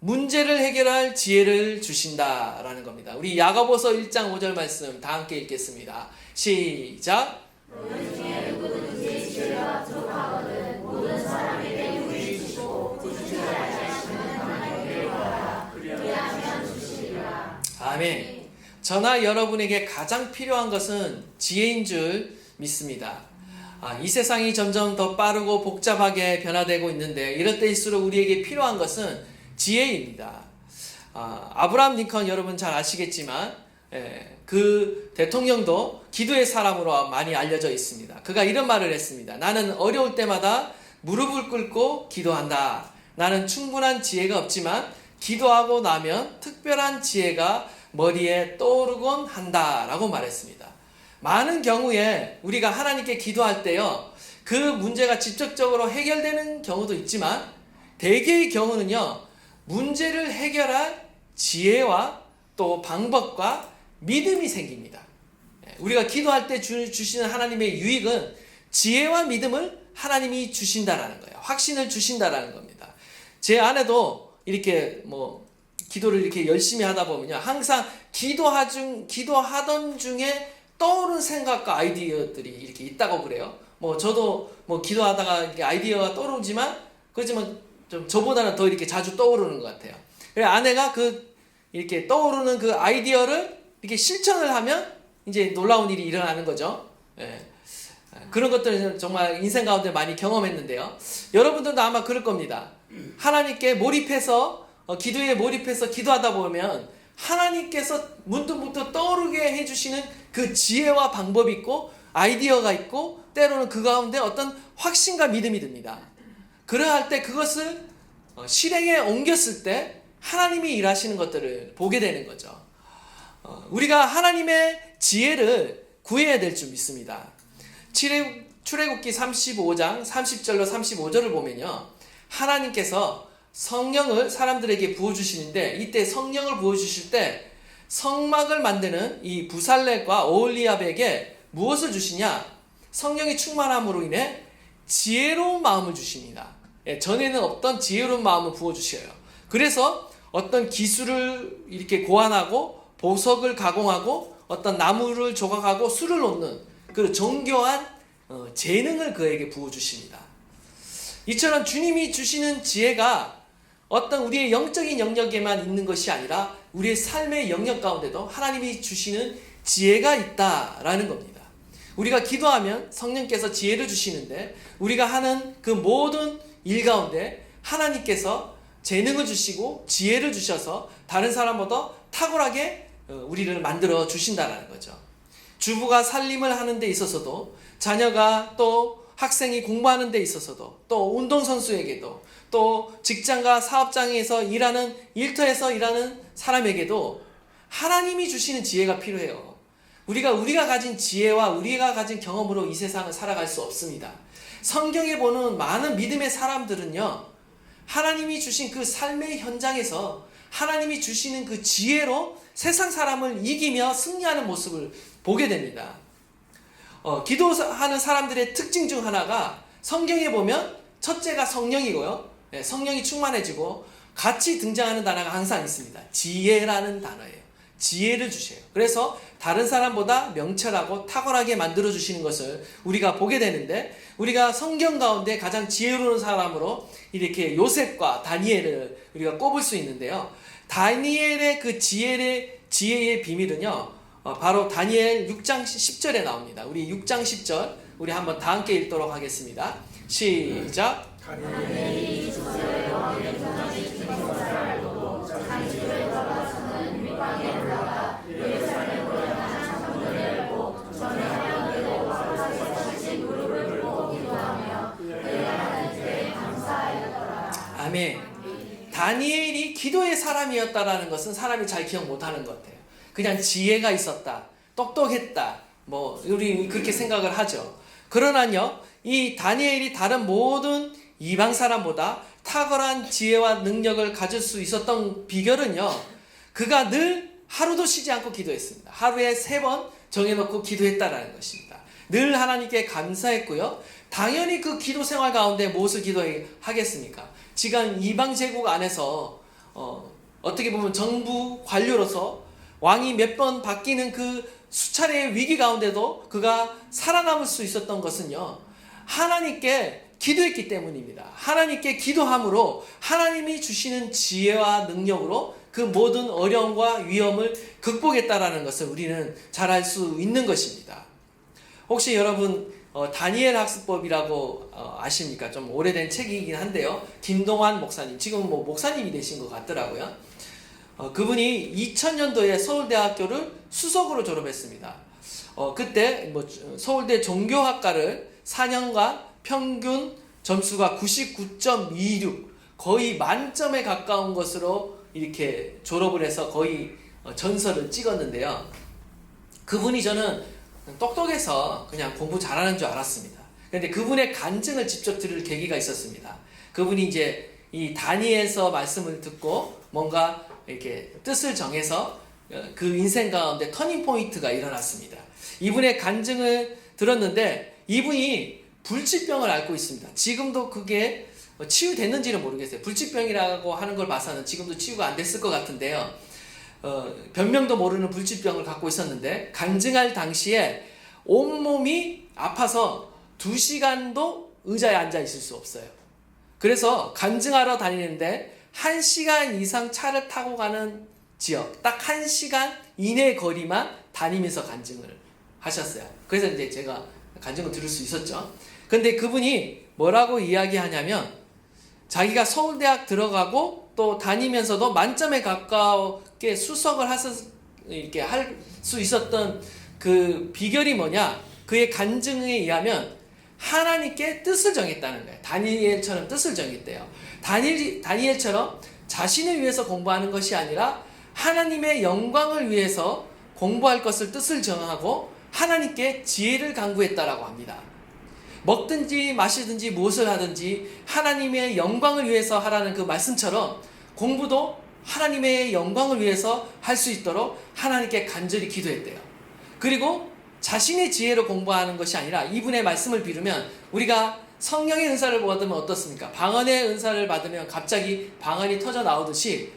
문제를 해결할 지혜를 주신다라는 겁니다. 우리 야고보서 1장 5절 말씀 다 함께 읽겠습니다. 시작. 너희 중에 누구든지 지혜가 부족하거든 모든 사람에게 유익이 주시고 부족하지 않으시는 하나님께 구하라. 그리하면 주시리라. 아멘. 저나 여러분에게 가장 필요한 것은 지혜인 줄 믿습니다. 이 세상이 점점 더 빠르고 복잡하게 변화되고 있는데 이럴 때일수록 우리에게 필요한 것은 지혜입니다. 아브라함 링컨 여러분 잘 아시겠지만 그 대통령도 기도의 사람으로 많이 알려져 있습니다. 그가 이런 말을 했습니다. 나는 어려울 때마다 무릎을 꿇고 기도한다. 나는 충분한 지혜가 없지만 기도하고 나면 특별한 지혜가 머리에 떠오르곤 한다 라고 말했습니다. 많은 경우에 우리가 하나님께 기도할 때요, 그 문제가 직접적으로 해결되는 경우도 있지만 대개의 경우는요, 문제를 해결할 지혜와 또 방법과 믿음이 생깁니다. 우리가 기도할 때 주시는 하나님의 유익은 지혜와 믿음을 하나님이 주신다라는 거예요. 확신을 주신다라는 겁니다. 제 아내도 이렇게 기도를 이렇게 열심히 하다 보면요, 항상 기도하던 중에 떠오른 생각과 아이디어들이 이렇게 있다고 그래요. 저도 기도하다가 이렇게 아이디어가 떠오르지만 그렇지만 좀 저보다는 더 이렇게 자주 떠오르는 것 같아요. 그래서 아내가 이렇게 떠오르는 그 아이디어를 이렇게 실천을 하면 이제 놀라운 일이 일어나는 거죠. 그런 것들은 정말 인생 가운데 많이 경험했는데요. 여러분들도 아마 그럴 겁니다. 하나님께 몰입해서 기도에 몰입해서 기도하다 보면 하나님께서 문득문득 떠오르게 해주시는 그 지혜와 방법이 있고 아이디어가 있고 때로는 그 가운데 어떤 확신과 믿음이 듭니다. 그러할 때 그것을 실행에 옮겼을 때 하나님이 일하시는 것들을 보게 되는 거죠. 우리가 하나님의 지혜를 구해야 될 줄 믿습니다. 출애굽기 35장 30절로 35절을 보면요, 하나님께서 성령을 사람들에게 부어주시는데 이때 성령을 부어주실 때 성막을 만드는 이 부살렙과 오홀리압에게 무엇을 주시냐? 성령이 충만함으로 인해 지혜로운 마음을 주십니다. 전에는 없던 지혜로운 마음을 부어주셔요. 그래서 어떤 기술을 이렇게 고안하고 보석을 가공하고 어떤 나무를 조각하고 술을 놓는 그 정교한 재능을 그에게 부어주십니다. 이처럼 주님이 주시는 지혜가 어떤 우리의 영적인 영역에만 있는 것이 아니라 우리의 삶의 영역 가운데도 하나님이 주시는 지혜가 있다라는 겁니다. 우리가 기도하면 성령께서 지혜를 주시는데 우리가 하는 그 모든 일 가운데 하나님께서 재능을 주시고 지혜를 주셔서 다른 사람보다 탁월하게 우리를 만들어 주신다는 거죠. 주부가 살림을 하는 데 있어서도, 자녀가 또 학생이 공부하는 데 있어서도, 또 운동선수에게도, 또 직장과 사업장에서 일하는, 일터에서 일하는 사람에게도 하나님이 주시는 지혜가 필요해요. 우리가 가진 지혜와 우리가 가진 경험으로 이 세상을 살아갈 수 없습니다. 성경에 보는 많은 믿음의 사람들은요, 하나님이 주신 그 삶의 현장에서 하나님이 주시는 그 지혜로 세상 사람을 이기며 승리하는 모습을 보게 됩니다. 기도하는 사람들의 특징 중 하나가 성경에 보면 첫째가 성령이고요. 성령이 충만해지고 같이 등장하는 단어가 항상 있습니다. 지혜라는 단어예요. 지혜를 주셔요. 그래서 다른 사람보다 명철하고 탁월하게 만들어주시는 것을 우리가 보게 되는데, 우리가 성경 가운데 가장 지혜로운 사람으로 이렇게 요셉과 다니엘을 우리가 꼽을 수 있는데요. 다니엘의 그 지혜의 비밀은요, 바로 다니엘 6장 10절에 나옵니다. 우리 6장 10절 우리 한번 다 함께 읽도록 하겠습니다. 시작. 다니엘이 조세의 왕의 전함이 주신 것을 알고 자기 집에 돌아가서는 윗방에 올라가 예루살렘으로 향한 창문을 열고 전에 하나님께로 바로에서 다시 무릎을 꿇고 기도하며 그의 하나님께 감사하였더라. 아멘. 다니엘이 기도의 사람이었다라는 것은 사람이 잘 기억 못하는 것 같아요. 그냥 지혜가 있었다, 똑똑했다, 우리 그렇게 생각을 하죠. 그러나요, 이 다니엘이 다른 모든 이방 사람보다 탁월한 지혜와 능력을 가질 수 있었던 비결은요, 그가 늘 하루도 쉬지 않고 기도했습니다. 하루에 3번 정해놓고 기도했다라는 것입니다. 늘 하나님께 감사했고요. 당연히 그 기도 생활 가운데 무엇을 기도하겠습니까? 지금 이방 제국 안에서 어떻게 보면 정부 관료로서 왕이 몇 번 바뀌는 그 수차례의 위기 가운데도 그가 살아남을 수 있었던 것은요, 하나님께 기도했기 때문입니다. 하나님께 기도함으로 하나님이 주시는 지혜와 능력으로 그 모든 어려움과 위험을 극복했다라는 것을 우리는 잘 알 수 있는 것입니다. 혹시 여러분 다니엘 학습법이라고 아십니까? 좀 오래된 책이긴 한데요. 김동환 목사님, 지금 목사님이 되신 것 같더라고요. 그분이 2000년도에 서울대학교를 수석으로 졸업했습니다. 그때 서울대 종교학과를 4년간 평균 점수가 99.26, 거의 만점에 가까운 것으로 이렇게 졸업을 해서 거의 전설을 찍었는데요. 그분이 저는 똑똑해서 그냥 공부 잘하는 줄 알았습니다. 그런데 그분의 간증을 직접 들을 계기가 있었습니다. 그분이 이제 이 다니엘서 말씀을 듣고 뭔가 이렇게 뜻을 정해서 그 인생 가운데 터닝 포인트가 일어났습니다. 이분의 간증을 들었는데 이분이 불치병을 앓고 있습니다. 지금도 그게 치유됐는지는 모르겠어요. 불치병이라고 하는 걸 봐서는 지금도 치유가 안 됐을 것 같은데요. 변명도 모르는 불치병을 갖고 있었는데 간증할 당시에 온몸이 아파서 2시간도 의자에 앉아 있을 수 없어요. 그래서 간증하러 다니는데 1시간 이상 차를 타고 가는 지역, 딱 1시간 이내 거리만 다니면서 간증을 하셨어요. 그래서 이제 제가 간증을 들을 수 있었죠. 근데 그분이 뭐라고 이야기하냐면, 자기가 서울대학 들어가고 또 다니면서도 만점에 가깝게 수석을 이렇게 할 수 있었던 그 비결이 뭐냐? 그의 간증에 의하면 하나님께 뜻을 정했다는 거예요. 다니엘처럼 뜻을 정했대요. 다니엘처럼 자신을 위해서 공부하는 것이 아니라 하나님의 영광을 위해서 공부할 것을 뜻을 정하고 하나님께 지혜를 간구했다라고 합니다. 먹든지 마시든지 무엇을 하든지 하나님의 영광을 위해서 하라는 그 말씀처럼 공부도 하나님의 영광을 위해서 할 수 있도록 하나님께 간절히 기도했대요. 그리고 자신의 지혜로 공부하는 것이 아니라 이분의 말씀을 빌으면, 우리가 성령의 은사를 받으면 어떻습니까? 방언의 은사를 받으면 갑자기 방언이 터져 나오듯이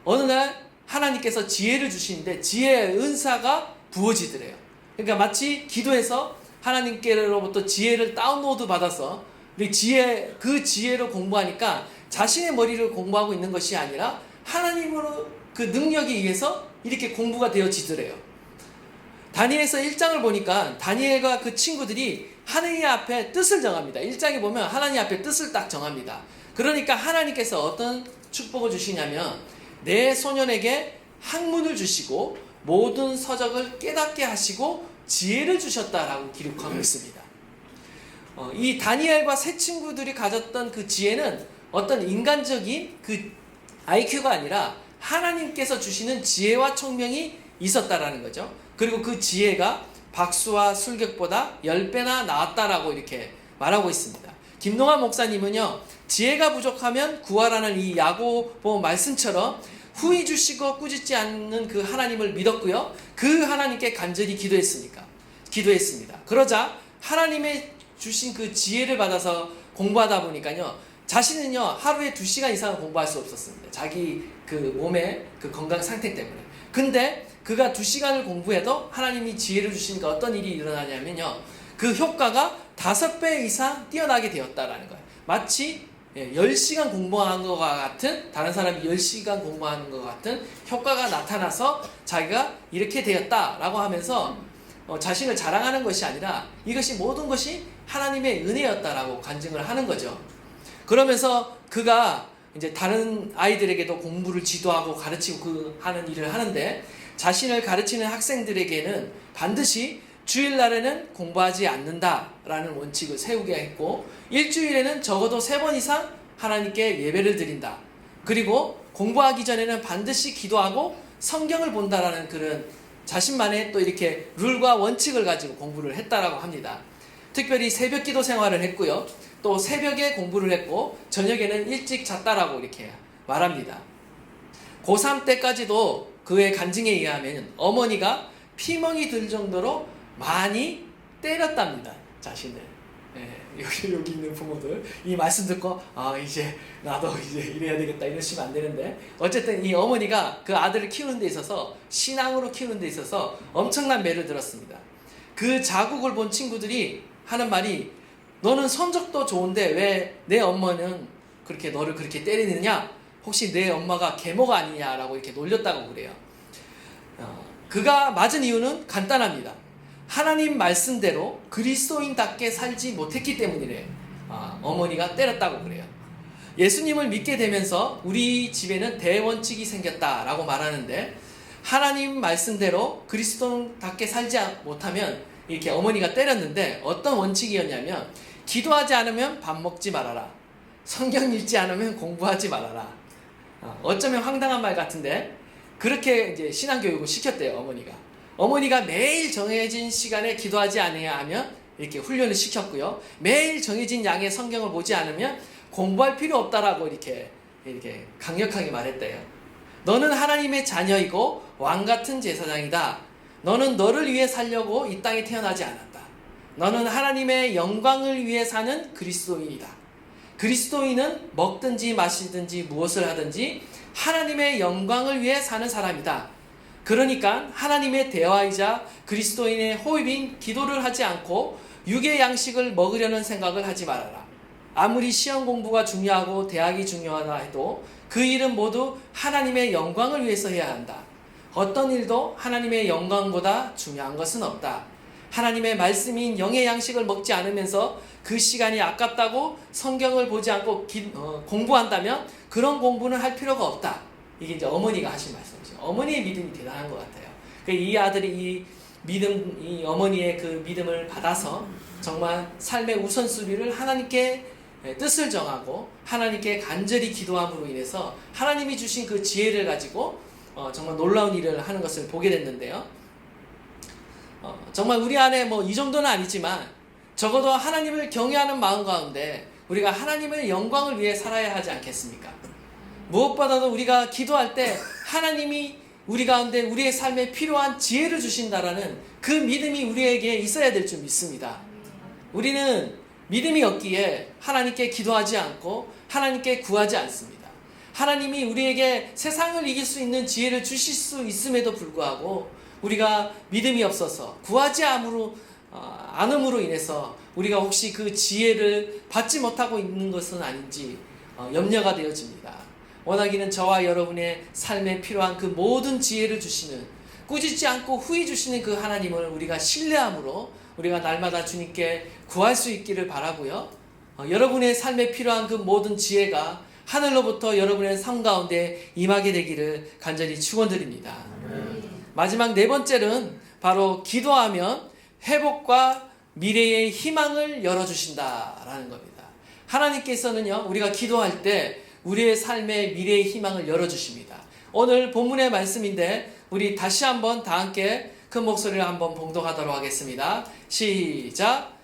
어느 날 하나님께서 지혜를 주시는데 지혜의 은사가 부어지더래요. 그러니까 마치 기도해서 하나님께로부터 지혜를 다운로드 받아서 그 지혜로 공부하니까 자신의 머리를 공부하고 있는 것이 아니라 하나님으로 그 능력에 의해서 이렇게 공부가 되어지더래요. 다니엘서 1장을 보니까 다니엘과 그 친구들이 하나님 앞에 뜻을 정합니다. 1장에 보면 하나님 앞에 뜻을 딱 정합니다. 그러니까 하나님께서 어떤 축복을 주시냐면, 내 소년에게 학문을 주시고 모든 서적을 깨닫게 하시고 지혜를 주셨다라고 기록하고 있습니다. 이 다니엘과 세 친구들이 가졌던 그 지혜는 어떤 인간적인 그 IQ가 아니라 하나님께서 주시는 지혜와 총명이 있었다라는 거죠. 그리고 그 지혜가 박수와 술객보다 10배나 나았다라고 이렇게 말하고 있습니다. 김동환 목사님은요, 지혜가 부족하면 구하라는 이 야고보 말씀처럼 후히 주시고 꾸짖지 않는 그 하나님을 믿었고요, 그 하나님께 간절히 기도했습니다. 그러자 하나님의 주신 그 지혜를 받아서 공부하다 보니까요, 자신은요 하루에 2시간 이상은 공부할 수 없었습니다. 자기 그 몸의 그 건강 상태 때문에. 근데 그가 2시간을 공부해도 하나님이 지혜를 주시니까 어떤 일이 일어나냐면요, 그 효과가 5배 이상 뛰어나게 되었다라는 거예요. 마치 10시간 공부한 것과 같은, 다른 사람이 10시간 공부하는 것 같은 효과가 나타나서 자기가 이렇게 되었다라고 하면서 자신을 자랑하는 것이 아니라 이것이 모든 것이 하나님의 은혜였다라고 간증을 하는 거죠. 그러면서 그가 이제 다른 아이들에게도 공부를 지도하고 가르치고 하는 일을 하는데, 자신을 가르치는 학생들에게는 반드시 주일날에는 공부하지 않는다라는 원칙을 세우게 했고, 일주일에는 적어도 3번 이상 하나님께 예배를 드린다. 그리고 공부하기 전에는 반드시 기도하고 성경을 본다라는 그런 자신만의 또 이렇게 룰과 원칙을 가지고 공부를 했다라고 합니다. 특별히 새벽 기도 생활을 했고요, 또 새벽에 공부를 했고 저녁에는 일찍 잤다라고 이렇게 말합니다. 고3 때까지도 그의 간증에 의하면 어머니가 피멍이 들 정도로 많이 때렸답니다, 자신을. 여기 있는 부모들 이 말씀 듣고 이제 나도 이제 이래야 되겠다 이러시면 안 되는데, 어쨌든 이 어머니가 그 아들을 키우는 데 있어서, 신앙으로 키우는 데 있어서 엄청난 매를 들었습니다. 그 자국을 본 친구들이 하는 말이, 너는 성적도 좋은데 왜 내 엄마는 그렇게 너를 그렇게 때리느냐? 혹시 내 엄마가 계모가 아니냐라고 이렇게 놀렸다고 그래요. 그가 맞은 이유는 간단합니다. 하나님 말씀대로 그리스도인답게 살지 못했기 때문이래요. 어머니가 때렸다고 그래요. 예수님을 믿게 되면서 우리 집에는 대원칙이 생겼다라고 말하는데, 하나님 말씀대로 그리스도인답게 살지 못하면 이렇게 어머니가 때렸는데, 어떤 원칙이었냐면, 기도하지 않으면 밥 먹지 말아라, 성경 읽지 않으면 공부하지 말아라. 어쩌면 황당한 말 같은데 그렇게 이제 신앙교육을 시켰대요, 어머니가 매일 정해진 시간에 기도하지 않아야 하면 이렇게 훈련을 시켰고요, 매일 정해진 양의 성경을 보지 않으면 공부할 필요 없다라고 이렇게 강력하게 말했대요. 너는 하나님의 자녀이고 왕같은 제사장이다. 너는 너를 위해 살려고 이 땅에 태어나지 않았다. 너는 하나님의 영광을 위해 사는 그리스도인이다. 그리스도인은 먹든지 마시든지 무엇을 하든지 하나님의 영광을 위해 사는 사람이다. 그러니까 하나님의 대화이자 그리스도인의 호입인 기도를 하지 않고 육의 양식을 먹으려는 생각을 하지 말아라. 아무리 시험 공부가 중요하고 대학이 중요하다 해도 그 일은 모두 하나님의 영광을 위해서 해야 한다. 어떤 일도 하나님의 영광보다 중요한 것은 없다. 하나님의 말씀인 영의 양식을 먹지 않으면서 그 시간이 아깝다고 성경을 보지 않고 공부한다면 그런 공부는 할 필요가 없다. 이게 이제 어머니가 하신 말씀이죠. 어머니의 믿음이 대단한 것 같아요. 이 아들이 이 어머니의 그 믿음을 받아서 정말 삶의 우선순위를 하나님께 뜻을 정하고 하나님께 간절히 기도함으로 인해서 하나님이 주신 그 지혜를 가지고 정말 놀라운 일을 하는 것을 보게 됐는데요. 정말 우리 안에 이 정도는 아니지만 적어도 하나님을 경외하는 마음 가운데 우리가 하나님의 영광을 위해 살아야 하지 않겠습니까? 무엇보다도 우리가 기도할 때 하나님이 우리 가운데 우리의 삶에 필요한 지혜를 주신다라는 그 믿음이 우리에게 있어야 될 줄 믿습니다. 우리는 믿음이 없기에 하나님께 기도하지 않고 하나님께 구하지 않습니다. 하나님이 우리에게 세상을 이길 수 있는 지혜를 주실 수 있음에도 불구하고 우리가 믿음이 없어서 구하지 않음으로 인해서 우리가 혹시 그 지혜를 받지 못하고 있는 것은 아닌지 염려가 되어집니다. 원하기는 저와 여러분의 삶에 필요한 그 모든 지혜를 주시는, 꾸짖지 않고 후히 주시는 그 하나님을 우리가 신뢰함으로 우리가 날마다 주님께 구할 수 있기를 바라고요. 여러분의 삶에 필요한 그 모든 지혜가 하늘로부터 여러분의 삶 가운데 임하게 되기를 간절히 축원드립니다. 마지막 네 번째는 바로 기도하면 회복과 미래의 희망을 열어주신다라는 겁니다. 하나님께서는요, 우리가 기도할 때 우리의 삶의 미래의 희망을 열어주십니다. 오늘 본문의 말씀인데 우리 다시 한번 다 함께 큰 목소리를 한번 봉독하도록 하겠습니다. 시작.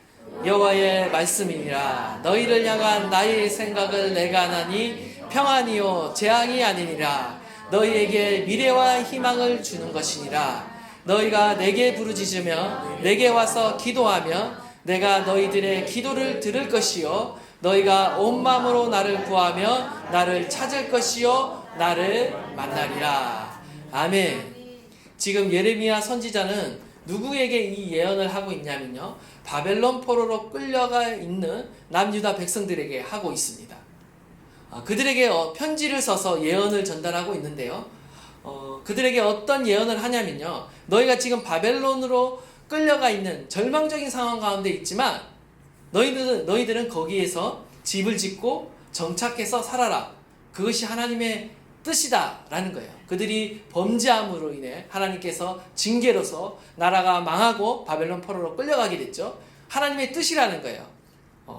여호와의 말씀이니라. 너희를 향한 나의 생각을 내가 하나니 평안이요 재앙이 아니니라. 너희에게 미래와 희망을 주는 것이니라. 너희가 내게 부르짖으며 내게 와서 기도하며 내가 너희들의 기도를 들을 것이요 너희가 온 마음으로 나를 구하며 나를 찾을 것이요 나를 만나리라. 아멘. 지금 예레미야 선지자는 누구에게 이 예언을 하고 있냐면요, 바벨론 포로로 끌려가 있는 남유다 백성들에게 하고 있습니다. 그들에게 편지를 써서 예언을 전달하고 있는데요, 그들에게 어떤 예언을 하냐면요, 너희가 지금 바벨론으로 끌려가 있는 절망적인 상황 가운데 있지만 너희들은 거기에서 집을 짓고 정착해서 살아라. 그것이 하나님의 뜻이다 라는 거예요. 그들이 범죄함으로 인해 하나님께서 징계로서 나라가 망하고 바벨론 포로로 끌려가게 됐죠. 하나님의 뜻이라는 거예요.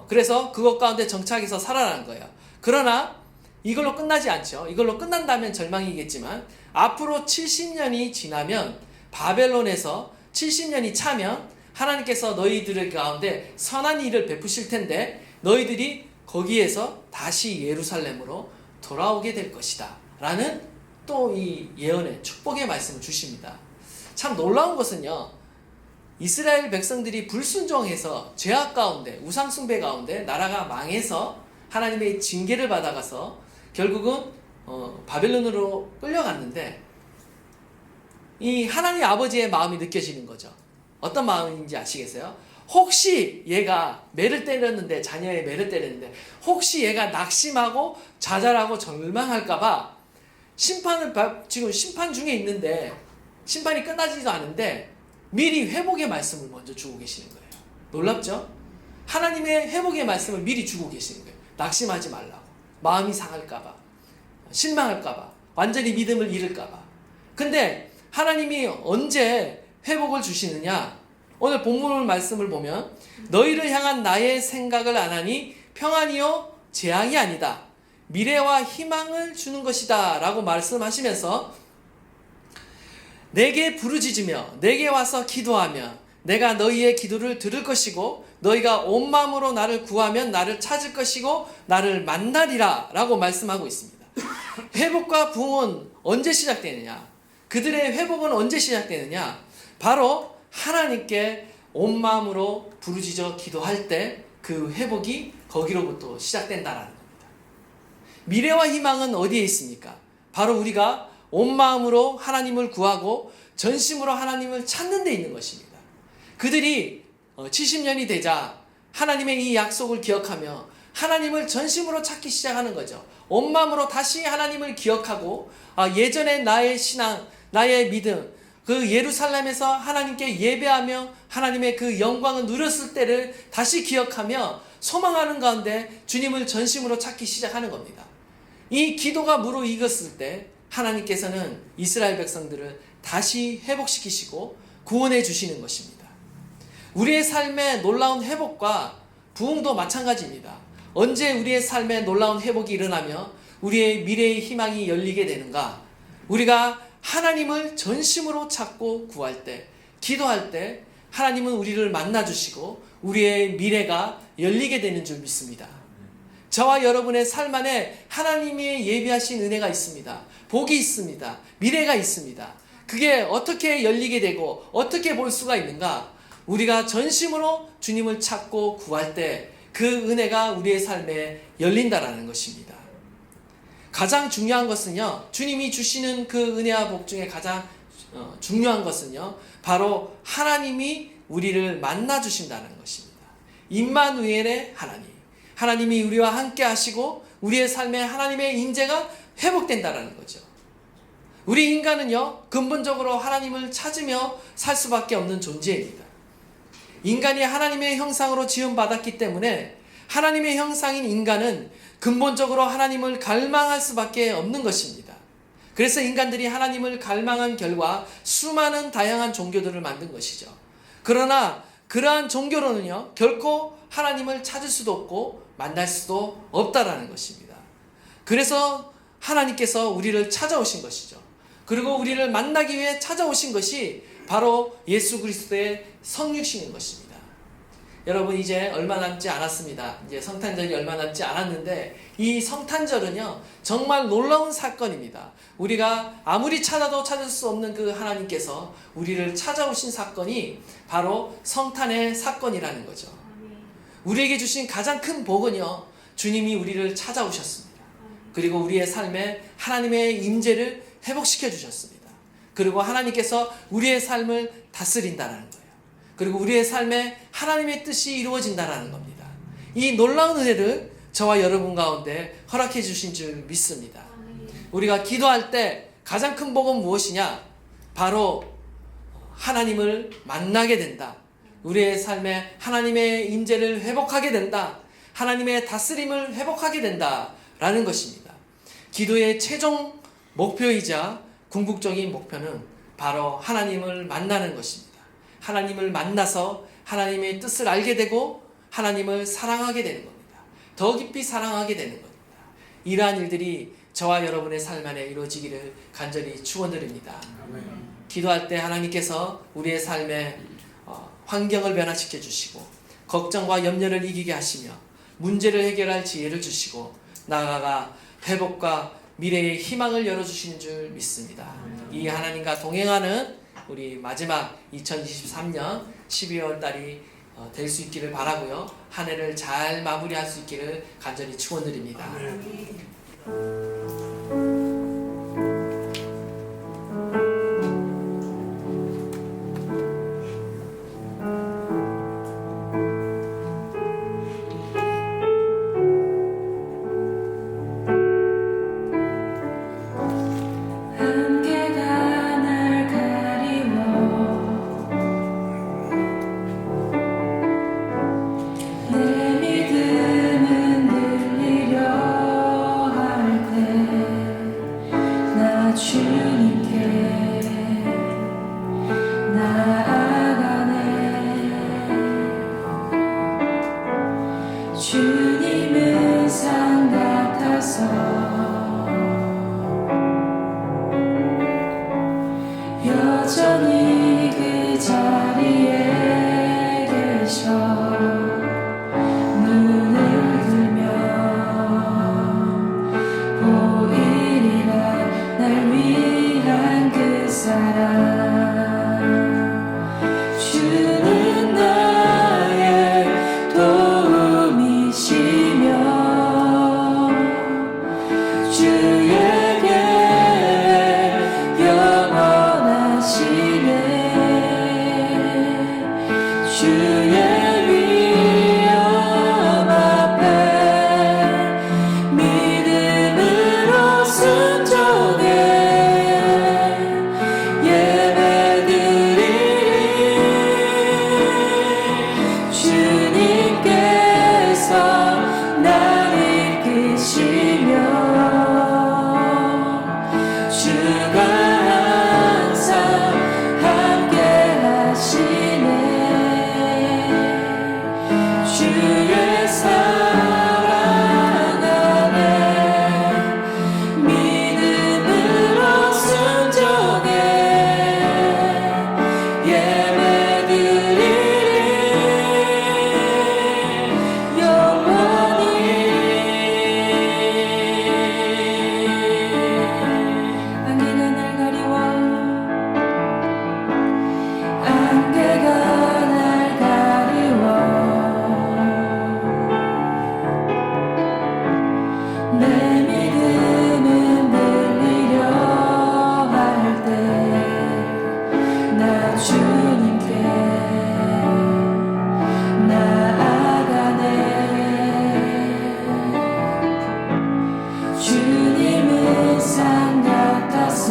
그래서 그것 가운데 정착해서 살아라는 거예요. 그러나 이걸로 끝나지 않죠. 이걸로 끝난다면 절망이겠지만 앞으로 70년이 지나면 바벨론에서 70년이 차면 하나님께서 너희들 가운데 선한 일을 베푸실 텐데 너희들이 거기에서 다시 예루살렘으로 돌아오게 될 것이다 라는 또 이 예언의 축복의 말씀을 주십니다. 참 놀라운 것은요, 이스라엘 백성들이 불순종해서 죄악 가운데 우상 숭배 가운데 나라가 망해서 하나님의 징계를 받아가서 결국은 바벨론으로 끌려갔는데 이 하나님 아버지의 마음이 느껴지는 거죠. 어떤 마음인지 아시겠어요? 혹시 얘가 매를 때렸는데, 자녀의 매를 때렸는데 혹시 얘가 낙심하고 좌절하고 절망할까봐 지금 심판 중에 있는데 심판이 끝나지도 않은데 미리 회복의 말씀을 먼저 주고 계시는 거예요. 놀랍죠? 하나님의 회복의 말씀을 미리 주고 계시는 거예요. 낙심하지 말라고, 마음이 상할까봐, 실망할까봐, 완전히 믿음을 잃을까봐. 근데 하나님이 언제 회복을 주시느냐? 오늘 본문 말씀을 보면 너희를 향한 나의 생각을 안 하니 평안이요 재앙이 아니다. 미래와 희망을 주는 것이다 라고 말씀하시면서 내게 부르짖으며 내게 와서 기도하며 내가 너희의 기도를 들을 것이고 너희가 온 마음으로 나를 구하면 나를 찾을 것이고 나를 만나리라 라고 말씀하고 있습니다. 회복과 부흥은 언제 시작되느냐? 그들의 회복은 언제 시작되느냐? 바로 하나님께 온 마음으로 부르짖어 기도할 때 그 회복이 거기로부터 시작된다라는 겁니다. 미래와 희망은 어디에 있습니까? 바로 우리가 온 마음으로 하나님을 구하고 전심으로 하나님을 찾는 데 있는 것입니다. 그들이 70년이 되자 하나님의 이 약속을 기억하며 하나님을 전심으로 찾기 시작하는 거죠. 온 마음으로 다시 하나님을 기억하고 예전에 나의 신앙, 나의 믿음, 그 예루살렘에서 하나님께 예배하며 하나님의 그 영광을 누렸을 때를 다시 기억하며 소망하는 가운데 주님을 전심으로 찾기 시작하는 겁니다. 이 기도가 무르익었을 때 하나님께서는 이스라엘 백성들을 다시 회복시키시고 구원해 주시는 것입니다. 우리의 삶의 놀라운 회복과 부흥도 마찬가지입니다. 언제 우리의 삶에 놀라운 회복이 일어나며 우리의 미래의 희망이 열리게 되는가? 우리가 하나님을 전심으로 찾고 구할 때, 기도할 때 하나님은 우리를 만나주시고 우리의 미래가 열리게 되는 줄 믿습니다. 저와 여러분의 삶 안에 하나님이 예비하신 은혜가 있습니다. 복이 있습니다. 미래가 있습니다. 그게 어떻게 열리게 되고 어떻게 볼 수가 있는가? 우리가 전심으로 주님을 찾고 구할 때 그 은혜가 우리의 삶에 열린다라는 것입니다. 가장 중요한 것은요, 주님이 주시는 그 은혜와 복 중에 가장 중요한 것은요, 바로 하나님이 우리를 만나 주신다는 것입니다. 임마누엘의 하나님, 하나님이 우리와 함께 하시고 우리의 삶에 하나님의 인재가 회복된다는 거죠. 우리 인간은요, 근본적으로 하나님을 찾으며 살 수밖에 없는 존재입니다. 인간이 하나님의 형상으로 지음받았기 때문에 하나님의 형상인 인간은 근본적으로 하나님을 갈망할 수밖에 없는 것입니다. 그래서 인간들이 하나님을 갈망한 결과 수많은 다양한 종교들을 만든 것이죠. 그러나 그러한 종교로는요, 결코 하나님을 찾을 수도 없고 만날 수도 없다라는 것입니다. 그래서 하나님께서 우리를 찾아오신 것이죠. 그리고 우리를 만나기 위해 찾아오신 것이 바로 예수 그리스도의 성육신인 것입니다. 여러분, 이제 얼마 남지 않았습니다. 이제 성탄절이 얼마 남지 않았는데, 이 성탄절은요 정말 놀라운 사건입니다. 우리가 아무리 찾아도 찾을 수 없는 그 하나님께서 우리를 찾아오신 사건이 바로 성탄의 사건이라는 거죠. 우리에게 주신 가장 큰 복은요, 주님이 우리를 찾아오셨습니다. 그리고 우리의 삶에 하나님의 임재를 회복시켜 주셨습니다. 그리고 하나님께서 우리의 삶을 다스린다는 거예요. 그리고 우리의 삶에 하나님의 뜻이 이루어진다는 겁니다. 이 놀라운 은혜를 저와 여러분 가운데 허락해 주신 줄 믿습니다. 우리가 기도할 때 가장 큰 복은 무엇이냐? 바로 하나님을 만나게 된다. 우리의 삶에 하나님의 임재를 회복하게 된다. 하나님의 다스림을 회복하게 된다라는 것입니다. 기도의 최종 목표이자 궁극적인 목표는 바로 하나님을 만나는 것입니다. 하나님을 만나서 하나님의 뜻을 알게 되고 하나님을 사랑하게 되는 겁니다. 더 깊이 사랑하게 되는 겁니다. 이러한 일들이 저와 여러분의 삶 안에 이루어지기를 간절히 축원드립니다. 기도할 때 하나님께서 우리의 삶에 환경을 변화시켜 주시고 걱정과 염려를 이기게 하시며 문제를 해결할 지혜를 주시고 나아가 회복과 미래의 희망을 열어주시는 줄 믿습니다. 이 하나님과 동행하는 우리 마지막 2023년 12월 달이 될 수 있기를 바라고요. 한 해를 잘 마무리할 수 있기를 간절히 축원드립니다. 주님은 산 같아서 여전히 그 자리에 계셔 눈을 들면 보이리라 날 위한 그 사랑 주는 나의 도움이시며 주에게 영원하시네 주의 위엄 앞에 믿음으로 순종해 예배드리리 주님께서 나를 이끄시며 주가 항상 함께 하시네 주의 사랑 안에 믿음으로 순종해 예배드리리 영원히 안개가 날 가리워 안개가 날 가리워 내 믿음은 들리려 할 때 나 주님께 나아가네 주님은 산 같아서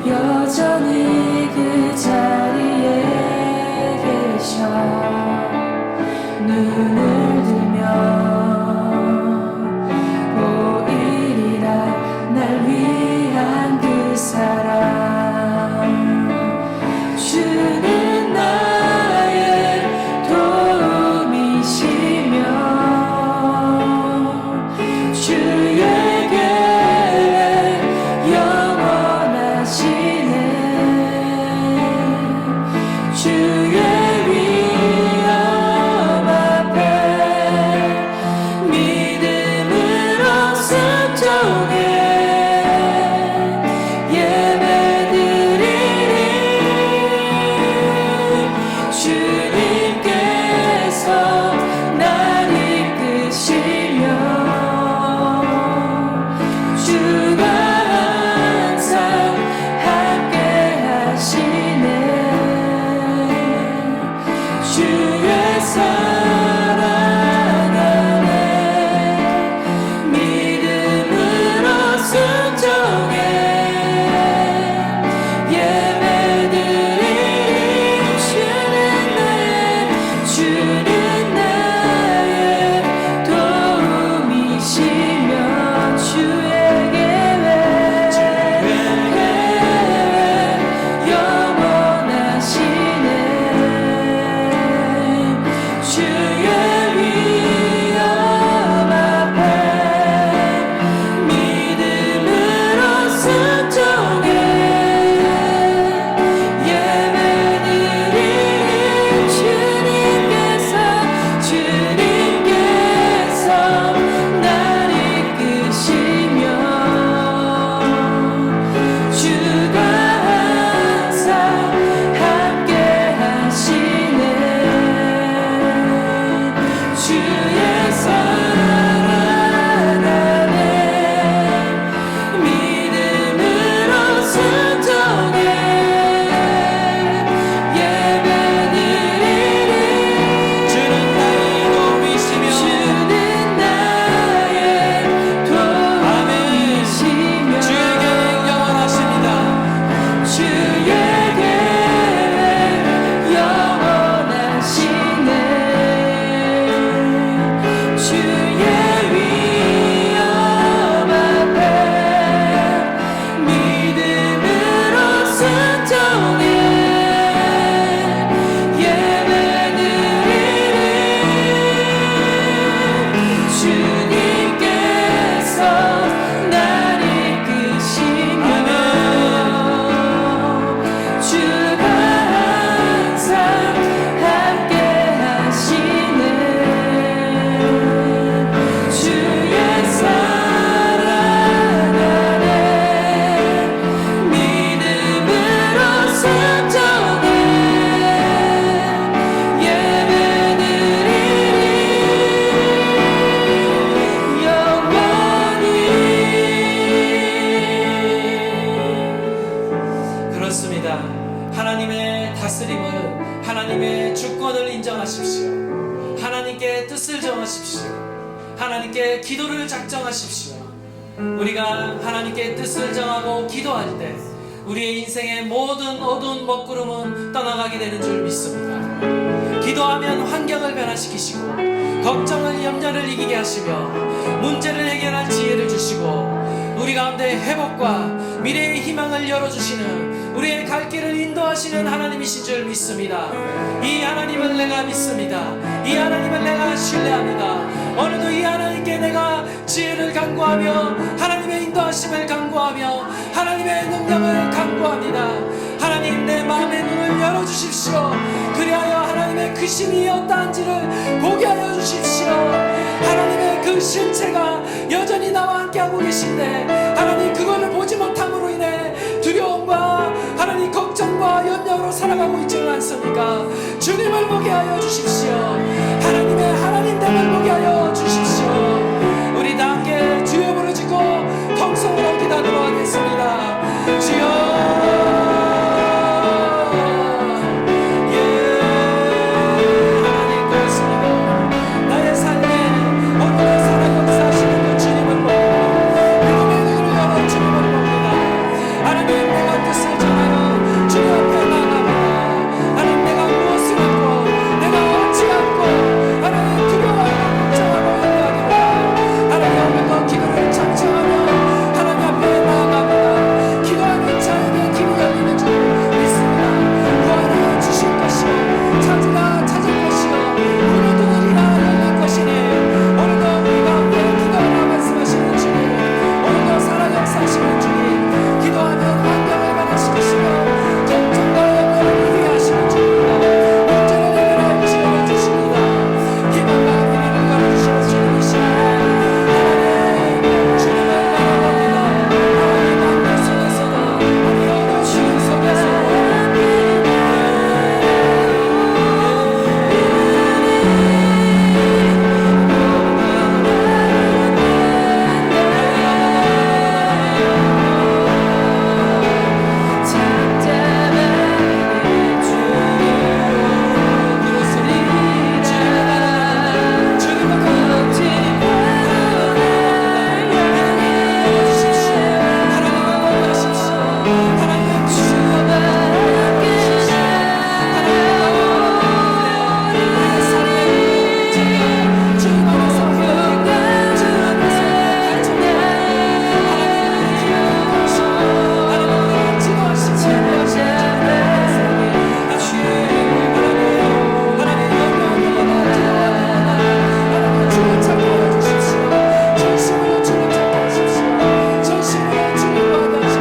여전히 그 자리에 계셔 눈을 들면 주의 사랑 안에 믿음으로 순종해 예배드리리 주는 나의 도움이시며 주는 나의 도움이시며 주의 계획 영원하십니다. 주의 계획 영원하시네 주의 위엄 앞에 믿음으로 순종해 예배드리리 주님께서 날 이끄시며 주가 항상 함께 하시네 주의 사랑 안에 믿음으로 순종해 예배드리리 영원히 그렇습니다. 하나님의 다스림을, 하나님의 주권을 인정하십시오. 하나님께 뜻을 정하십시오. 하나님께 기도를 작정하십시오. 우리가 하나님께 뜻을 정하고 기도할 때 우리의 인생의 모든 어두운 먹구름은 떠나가게 되는 줄 믿습니다. 기도하면 환경을 변화시키시고 걱정을 염려를 이기게 하시며 문제를 해결할 지혜를 주시고 우리 가운데 회복과 미래의 희망을 열어주시는 우리의 갈 길을 인도하시는 하나님이신 줄 믿습니다. 이 하나님을 내가 믿습니다. 이 하나님을 내가 신뢰합니다. 오늘도 이 하나님께 내가 지혜를 간구하며 하나님의 인도하심을 간구하며 하나님의 능력을 간구합니다. 하나님 내 마음의 눈을 열어주십시오. 그리하여 하나님의 그 신이 어떠한지를 보게 하여 주십시오. 하나님의 그 실체가 여전히 나와 함께하고 계신데 하나님 그거를 보지 못함으로 인해 두려움과 하나님 걱정과 염려로 살아가고 있지는 않습니까? 주님을 보게 하여 주십시오. 하나님의 하나님됨을 보게 하여